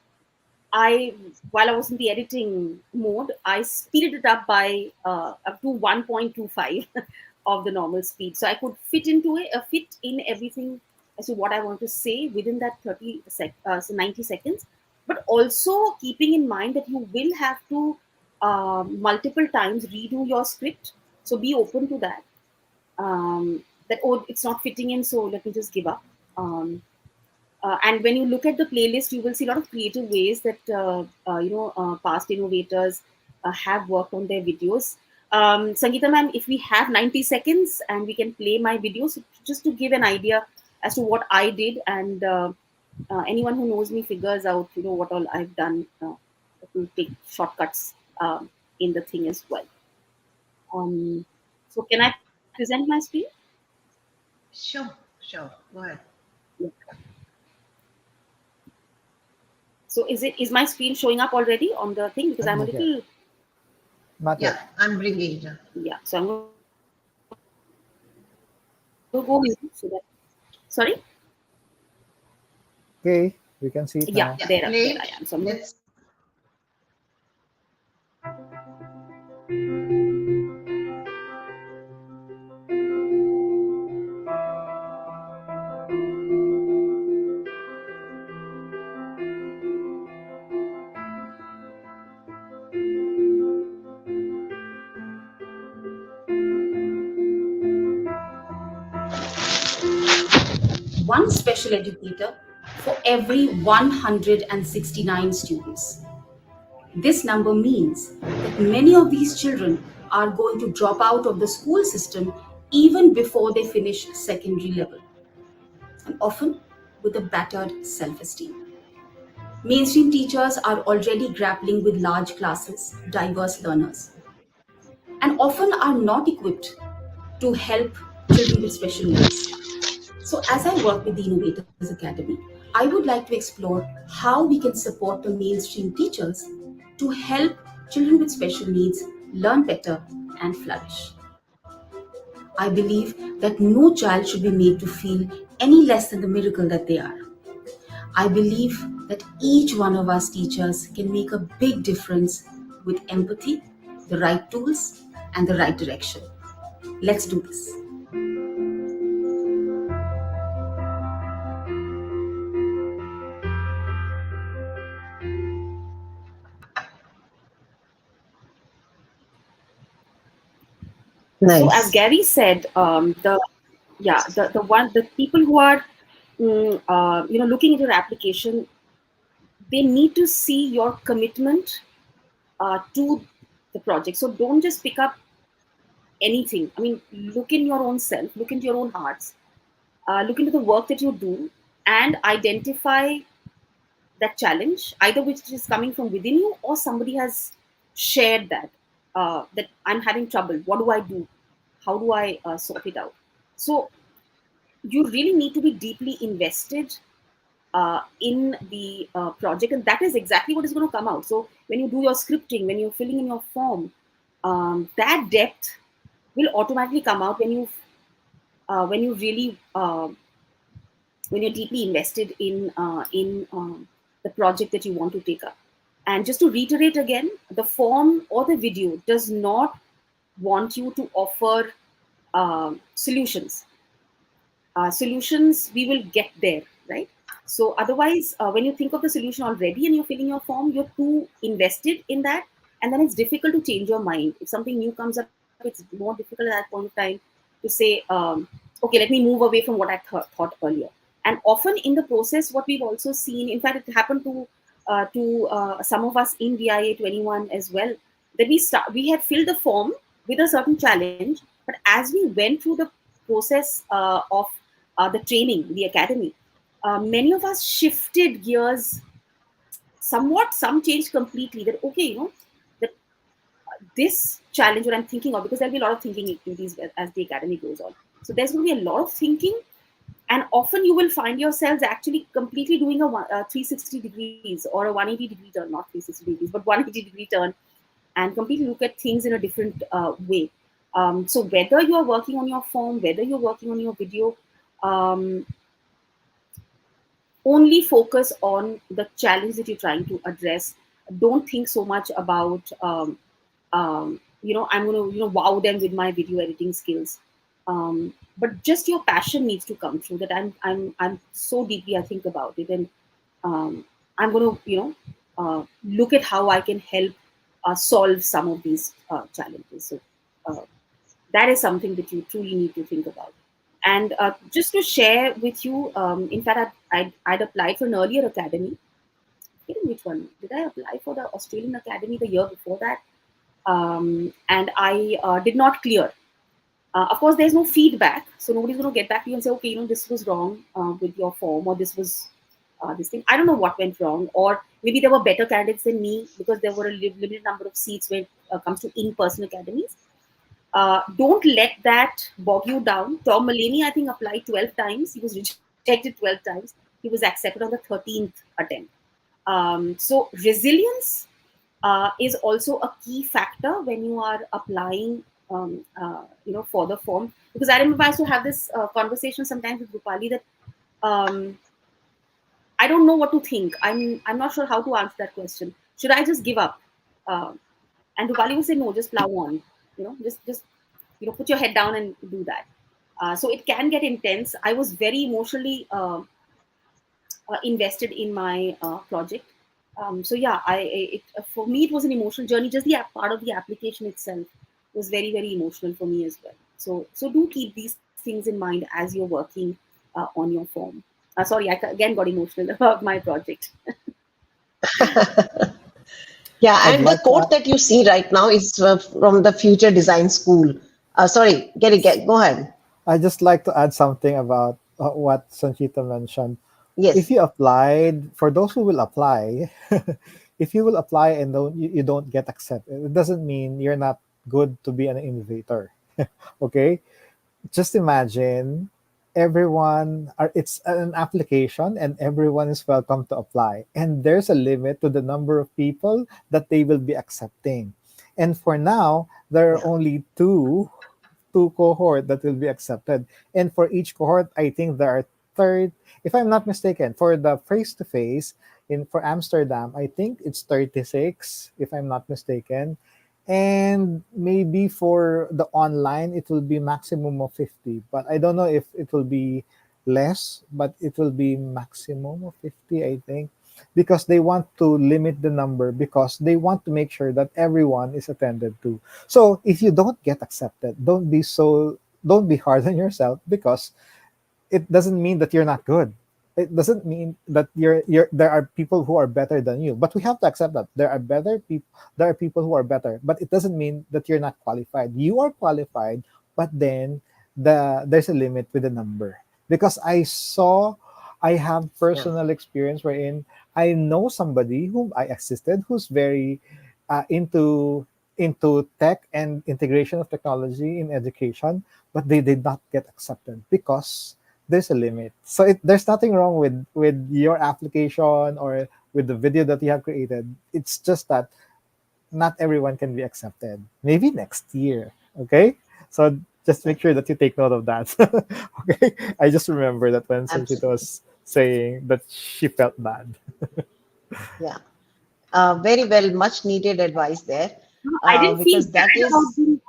while I was in the editing mode, I speeded it up by up to 1.25 of the normal speed, so I could fit in everything as to what I want to say within that 90 seconds. But also keeping in mind that you will have to multiple times redo your script, so be open to that. That, oh, it's not fitting in, so let me just give up. And when you look at the playlist, you will see a lot of creative ways that past innovators have worked on their videos. Sangeeta ma'am, if we have 90 seconds and we can play my videos, just to give an idea as to what I did, and anyone who knows me figures out, what all I've done, to take shortcuts in the thing as well. So can I present my screen? Sure. Go ahead. Yeah. So is my screen showing up already on the thing? Because I'm a Not yet. little, Not Yeah, yet. I'm bringing it up. yeah. So I'm going to go with you so that. Sorry. Okay, we can see it Yeah, now. Yeah, there play I it. am. So I'm going Let's. one special educator for every 169 students. This number means that many of these children are going to drop out of the school system even before they finish secondary level, and often with a battered self esteem. Mainstream teachers are already grappling with large classes, diverse learners, and often are not equipped to help children with special needs. So, as I work with the Innovators Academy, I would like to explore how we can support the mainstream teachers to help children with special needs learn better and flourish. I believe that no child should be made to feel any less than the miracle that they are. I believe that each one of us teachers can make a big difference with empathy, the right tools, and the right direction. Let's do this. So, as Nice. Gary said, the people who are looking at your application, they need to see your commitment to the project. So don't just pick up anything. I mean, look in your own self, look into your own hearts, look into the work that you do, and identify that challenge, either which is coming from within you or somebody has shared that, that I'm having trouble. What do I do? How do I sort it out? So you really need to be deeply invested in the project, and that is exactly what is going to come out. So when you do your scripting, when you're filling in your form, that depth will automatically come out when you really when you're deeply invested in the project that you want to take up. And just to reiterate again, the form or the video does not want you to offer solutions. Solutions we will get there, right? So otherwise, when you think of the solution already and you're filling your form, you're too invested in that, and then it's difficult to change your mind. If something new comes up, it's more difficult at that point of time to say, okay, let me move away from what I thought earlier. And often in the process, what we've also seen, in fact, it happened to some of us in VIA 21 as well, that we had filled the form with a certain challenge, but as we went through the process of the training, the academy, many of us shifted gears somewhat, some changed completely. That, okay, that this challenge what I'm thinking of, because there'll be a lot of thinking activities as the academy goes on. So there's going to be a lot of thinking, and often you will find yourselves actually completely doing a 360 degrees or a 180 degree turn, not 360 degrees, but 180 degree turn, and completely look at things in a different way. So whether you're working on your form, whether you're working on your video, um, only focus on the challenge that you're trying to address. Don't think so much about I'm going to wow them with my video editing skills. But just your passion needs to come through, that I'm so deeply I think about it, and I'm going to look at how I can help solve some of these challenges. So uh, that is something that you truly need to think about. And just to share with you, in fact, I'd applied for an earlier academy. Which one? Did I apply for the Australian Academy the year before that? And I did not clear. Of course, there's no feedback, so nobody's going to get back to you and say, okay, this was wrong with your form, or this was this thing. I don't know what went wrong, or maybe there were better candidates than me because there were a limited number of seats when it comes to in-person academies. Don't let that bog you down. Tom Mulaney, I think, applied 12 times. He was rejected 12 times. He was accepted on the 13th attempt. So resilience is also a key factor when you are applying, for the form. Because I remember I used to have this conversation sometimes with Rupali that um, I don't know what to think. I'm not sure how to answer that question. Should I just give up? Uh, and Rupali would say, no, just plow on. Just put your head down and do that. So it can get intense. I was very emotionally invested in my project. So yeah, for me it was an emotional journey. Just the part of the application itself was very, very emotional for me as well. So do keep these things in mind as you're working on your form. Sorry, I again got emotional about my project. Yeah, I'd and the like to quote that you see right now is from the Future Design School. Sorry, go ahead. I just like to add something about what Sanchita mentioned. If Yes, you applied, for those who will apply, if you will apply and you don't get accepted, it doesn't mean you're not good to be an innovator. Okay, just imagine it's an application and everyone is welcome to apply, and there's a limit to the number of people that they will be accepting. And for now there are yeah, only two cohort that will be accepted. And for each cohort, I think there are third, if I'm not mistaken, for the face to face in for Amsterdam, I think it's 36, if I'm not mistaken. And maybe for the online, it will be maximum of 50. But I don't know if it will be less, but it will be maximum of 50, I think, because they want to limit the number because they want to make sure that everyone is attended to. So if you don't get accepted, don't be hard on yourself, because it doesn't mean that you're not good. It doesn't mean that you're there are people who are better than you. But we have to accept that there are people who are better, but it doesn't mean that you're not qualified. You are qualified, but then there's a limit with the number. Because I have yeah, personal experience wherein I know somebody whom I assisted who's very into tech and integration of technology in education, but they did not get accepted because there's a limit. So there's nothing wrong with your application or with the video that you have created. It's just that not everyone can be accepted. Maybe next year. Okay, so just yeah, make sure that you take note of that. Okay, I just remember that when Sanchita absolutely. was saying that she felt bad. Yeah, very well, much needed advice there, I didn't feel because that bad about is, being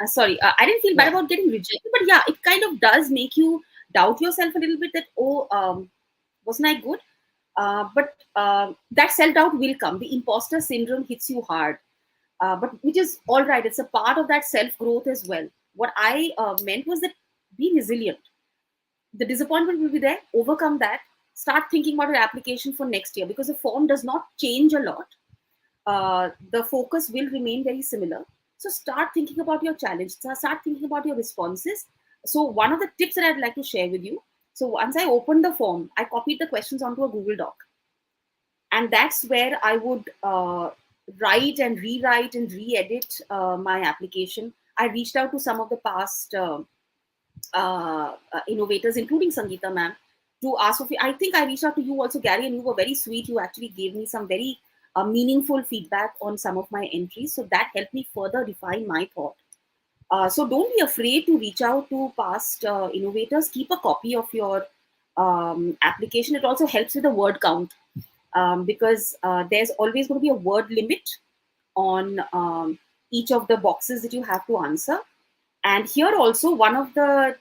sorry, I didn't feel bad yeah, about getting rejected, but yeah, it kind of does make you doubt yourself a little bit that, oh, wasn't I good? But that self doubt will come. The imposter syndrome hits you hard, but which is all right. It's a part of that self growth as well. What I meant was that be resilient. The disappointment will be there. Overcome that. Start thinking about your application for next year because the form does not change a lot. The focus will remain very similar. So start thinking about your challenge. Start thinking about your responses. So one of the tips that I'd like to share with you. So once I opened the form, I copied the questions onto a Google Doc, and that's where I would write and rewrite and re-edit my application. I reached out to some of the past innovators, including Sangeeta ma'am, to ask for. I think I reached out to you also, Gary, and you were very sweet. You actually gave me some very meaningful feedback on some of my entries, so that helped me further refine my thought. So don't be afraid to reach out to past innovators. Keep a copy of your application. It also helps with the word count, because there's always going to be a word limit on each of the boxes that you have to answer. And here also, one of the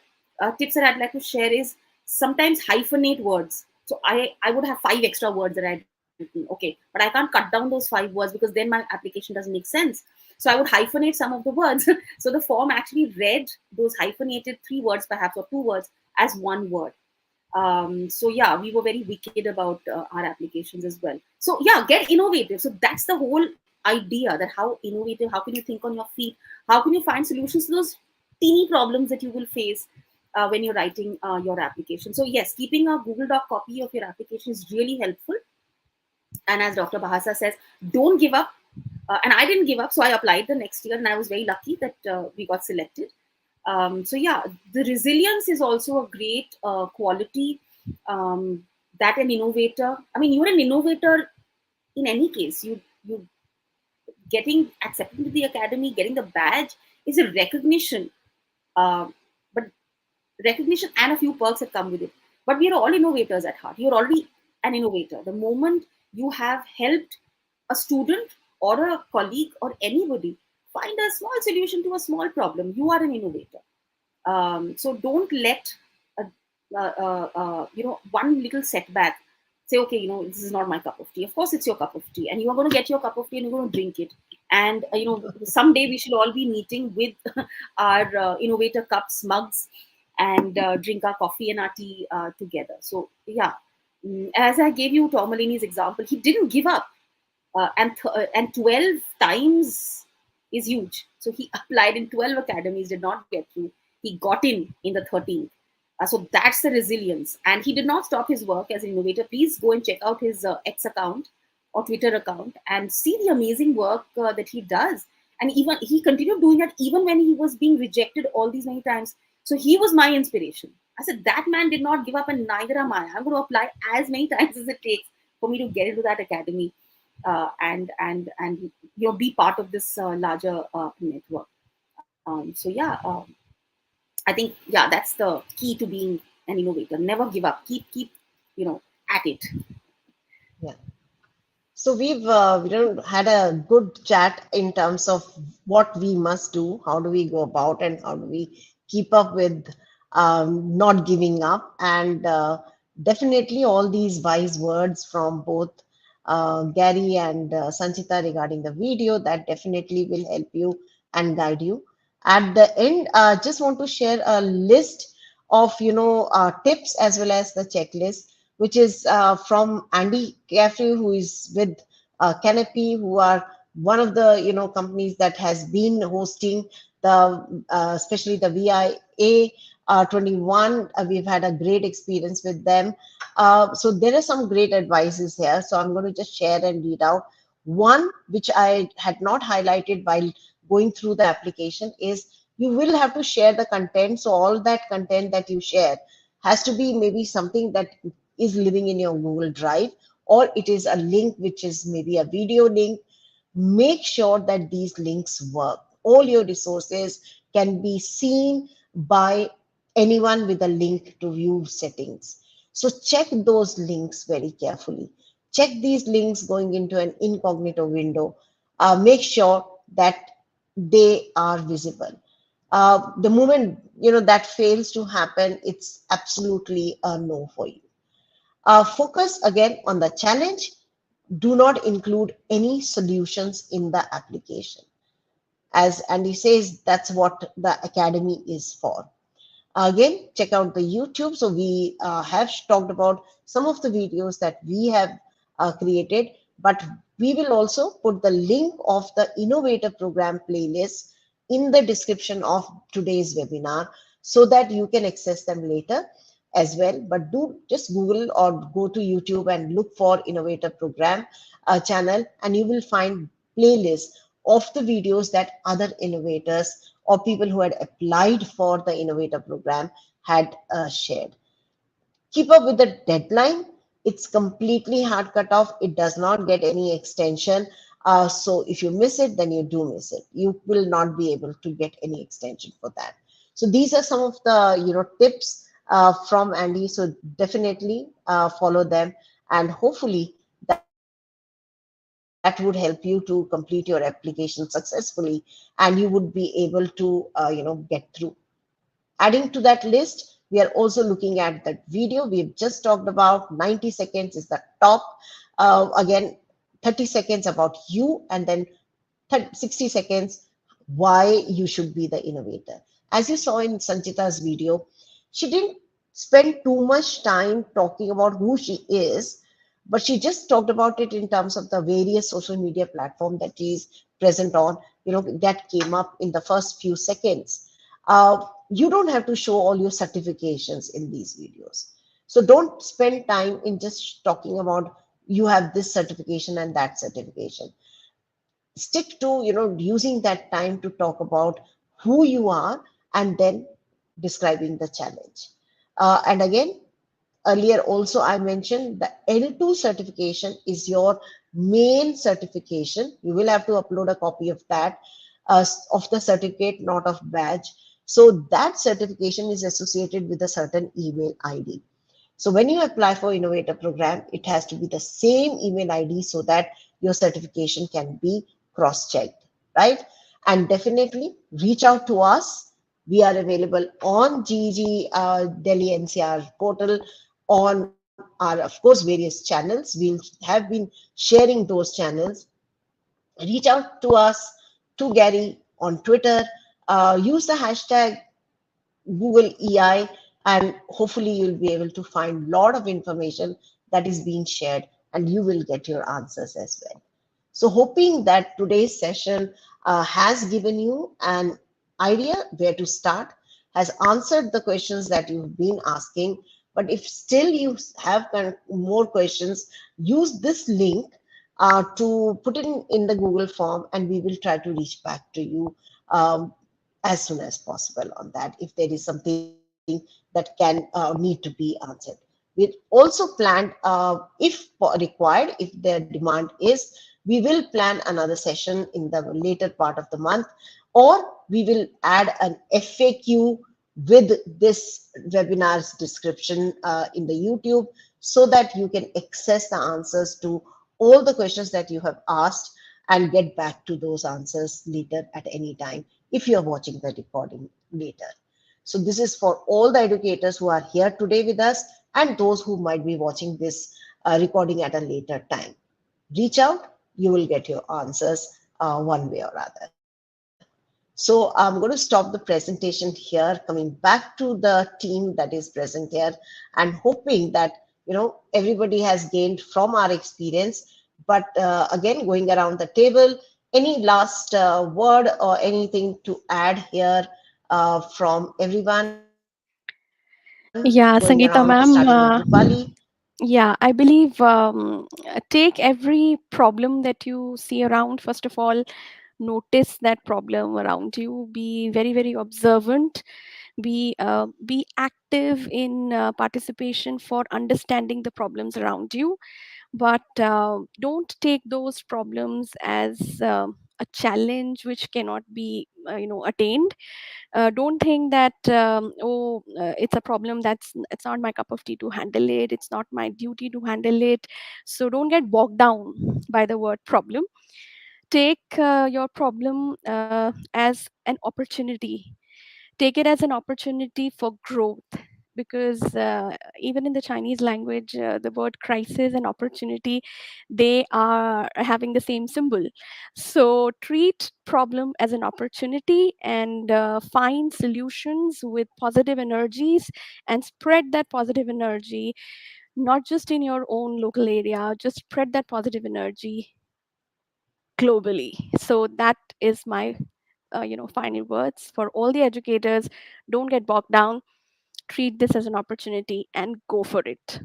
tips that I'd like to share is sometimes hyphenate words. So I would have 5 extra words that I'd written. Okay, but I can't cut down those 5 words because then my application doesn't make sense. So I would hyphenate some of the words. So the form actually read those hyphenated 3 words, perhaps, or 2 words as one word. So yeah, we were very wicked about our applications as well. So yeah, get innovative. So that's the whole idea, that how innovative, how can you think on your feet, how can you find solutions to those teeny problems that you will face when you're writing your application. So yes, keeping a Google Doc copy of your application is really helpful. And as Dr. Bahasa says, don't give up. And I didn't give up, so I applied the next year, and I was very lucky that we got selected. So yeah, the resilience is also a great quality that an innovator. I mean, you're an innovator in any case. You getting accepted into the academy, getting the badge is a recognition, uh, but recognition and a few perks that come with it. But we are all innovators at heart. You're already an innovator. The moment you have helped a student or a colleague or anybody find a small solution to a small problem, you are an innovator. So don't let a, one little setback say, okay, this is not my cup of tea. Of course, it's your cup of tea, and you are going to get your cup of tea and you're going to drink it. And someday we should all be meeting with our innovator cups, mugs, and drink our coffee and our tea together. So yeah, as I gave you Tom Mulaney's example, he didn't give up. and 12 times is huge. So he applied in 12 academies, did not get through. He got in the 13th. So that's the resilience. And he did not stop his work as an innovator. Please go and check out his X account or Twitter account and see the amazing work that he does. And even he continued doing that even when he was being rejected all these many times. So he was my inspiration. I said, that man did not give up, and neither am I. I'm going to apply as many times as it takes for me to get into that academy, and be part of this larger network. So yeah, I think, yeah, that's the key to being an innovator. Never give up. Keep at it. Yeah. So we've had a good chat in terms of what we must do, how do we go about, and how do we keep up with not giving up. And definitely all these wise words from both Gary and Sanchita regarding the video, that definitely will help you and guide you. At the end, just want to share a list of tips as well as the checklist, which is from Andy Caffrey, who is with Canopy, who are one of the companies that has been hosting the especially the VIA 21. We've had a great experience with them. So there are some great advices here. So I'm going to just share and read out. One which I had not highlighted while going through the application is you will have to share the content. So all that content that you share has to be maybe something that is living in your Google Drive, or it is a link which is maybe a video link. Make sure that these links work. All your resources can be seen by anyone with a link to view settings. So check those links very carefully. Check these links going into an incognito window. Make sure that they are visible. The moment that fails to happen, it's absolutely a no for you. Focus again on the challenge. Do not include any solutions in the application. As Andy says, that's what the academy is for. Again, check out the YouTube. So we have talked about some of the videos that we have created, but we will also put the link of the Innovator Program playlist in the description of today's webinar so that you can access them later as well. But do just Google or go to YouTube and look for Innovator Program channel, and you will find playlists of the videos that other innovators or people who had applied for the innovator program had shared. Keep up with the deadline. It's completely hard cut off. It does not get any extension. So if you miss it, then you do miss it. You will not be able to get any extension for that. So these are some of the tips from Andy. So definitely follow them, and hopefully that would help you to complete your application successfully, and you would be able to get through. Adding to that list, we are also looking at that video we've just talked about. 90 seconds is the top. Again, 30 seconds about you, and then 60 seconds why you should be the innovator. As you saw in Sanchita's video, she didn't spend too much time talking about who she is, but she just talked about it in terms of the various social media platform that she is present on. That came up in the first few seconds. You don't have to show all your certifications in these videos. So don't spend time in just talking about you have this certification and that certification. Stick to using that time to talk about who you are, and then describing the challenge. And again, earlier also I mentioned the L2 certification is your main certification. You will have to upload a copy of that, of the certificate, not of badge. So that certification is associated with a certain email ID. So when you apply for Innovator Program, it has to be the same email ID so that your certification can be cross-checked, right? And definitely reach out to us. We are available on GG Delhi NCR portal, on our, of course, various channels. We'll have been sharing those channels. Reach out to us, to Gary on Twitter. Use the hashtag Google EI, and hopefully you'll be able to find a lot of information that is being shared, and you will get your answers as well. So hoping that today's session has given you an idea where to start, has answered the questions that you've been asking. But if still you have more questions, use this link to put in the Google form, and we will try to reach back to you as soon as possible on that if there is something that can need to be answered. We also planned, if required, if the demand is, we will plan another session in the later part of the month, or we will add an FAQ with this webinar's description in the YouTube, so that you can access the answers to all the questions that you have asked and get back to those answers later at any time if you are watching the recording later. So this is for all the educators who are here today with us and those who might be watching this recording at a later time. Reach out, you will get your answers one way or other. So I'm going to stop the presentation here, coming back to the team that is present here, and hoping that everybody has gained from our experience. But again, going around the table, any last word or anything to add here from everyone? Going around, starting Yeah, with Sangeeta Rupali. ma'am. Yeah, I believe take every problem that you see around. First of all, notice that problem around you. Be very, very observant. Be active in participation for understanding the problems around you, but don't take those problems as a challenge which cannot be attained. Don't think that it's a problem it's not my cup of tea to handle it, it's not my duty to handle it. So don't get bogged down by the word problem. Take your problem as an opportunity. Take it as an opportunity for growth, because even in the Chinese language, the word crisis and opportunity, they are having the same symbol. So treat problem as an opportunity, and find solutions with positive energies, and spread that positive energy, not just in your own local area, just spread that positive energy globally. So that is my final words for all the educators. Don't get bogged down. Treat this as an opportunity and go for it.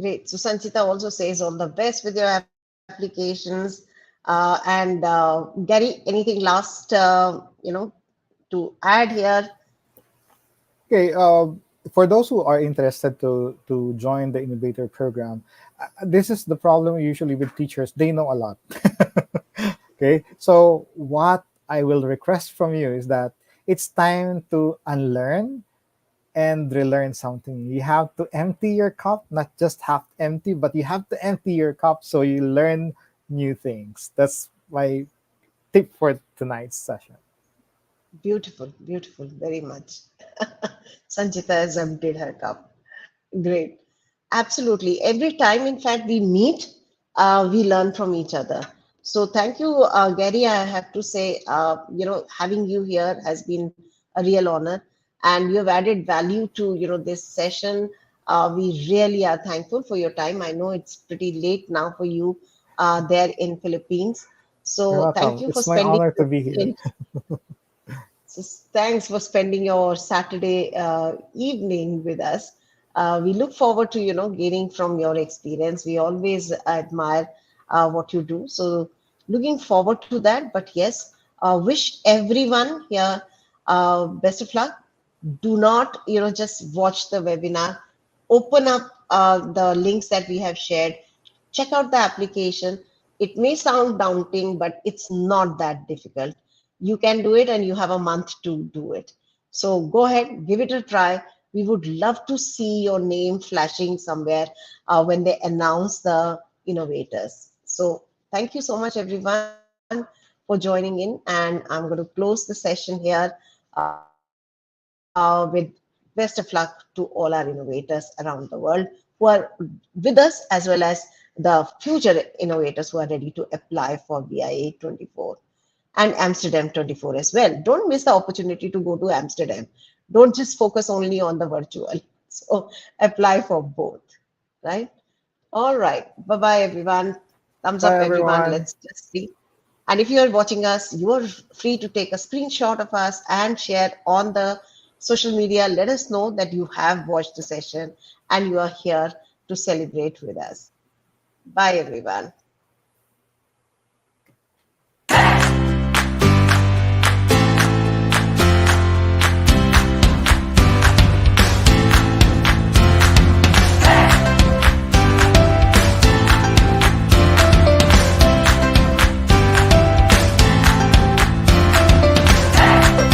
Great. So Sanchita also says all the best with your applications. And Gary, anything last, to add here? Okay, for those who are interested to join the innovator program, this is the problem usually with teachers. They know a lot. Okay, so what I will request from you is that it's time to unlearn and relearn something. You have to empty your cup, not just half empty, but you have to empty your cup so you learn new things. That's my tip for tonight's session. Beautiful, beautiful, very much. Sanchita has emptied her cup. Great. Absolutely. Every time, in fact, we meet, we learn from each other. So thank you, Gary. I have to say, having you here has been a real honor, and you have added value to, this session. We really are thankful for your time. I know it's pretty late now for you there in Philippines. You're So thank welcome. you for It's my spending. honor to be here. So thanks for spending your Saturday evening with us. We look forward to gaining from your experience. We always admire what you do. So looking forward to that. But yes, wish everyone here best of luck. Do not just watch the webinar. Open up the links that we have shared. Check out the application. It may sound daunting, but it's not that difficult. You can do it, and you have a month to do it. So go ahead, give it a try. We would love to see your name flashing somewhere when they announce the innovators. So thank you so much, everyone, for joining in. And I'm going to close the session here with best of luck to all our innovators around the world who are with us, as well as the future innovators who are ready to apply for BIA 24 and Amsterdam 24 as well. Don't miss the opportunity to go to Amsterdam. Don't just focus only on the virtual. So apply for both, right? All right. Bye-bye, everyone. Thumbs up, Bye, everyone. everyone. Let's just see. And if you're watching us, you're free to take a screenshot of us and share on the social media. Let us know that you have watched the session and you are here to celebrate with us. Bye, everyone.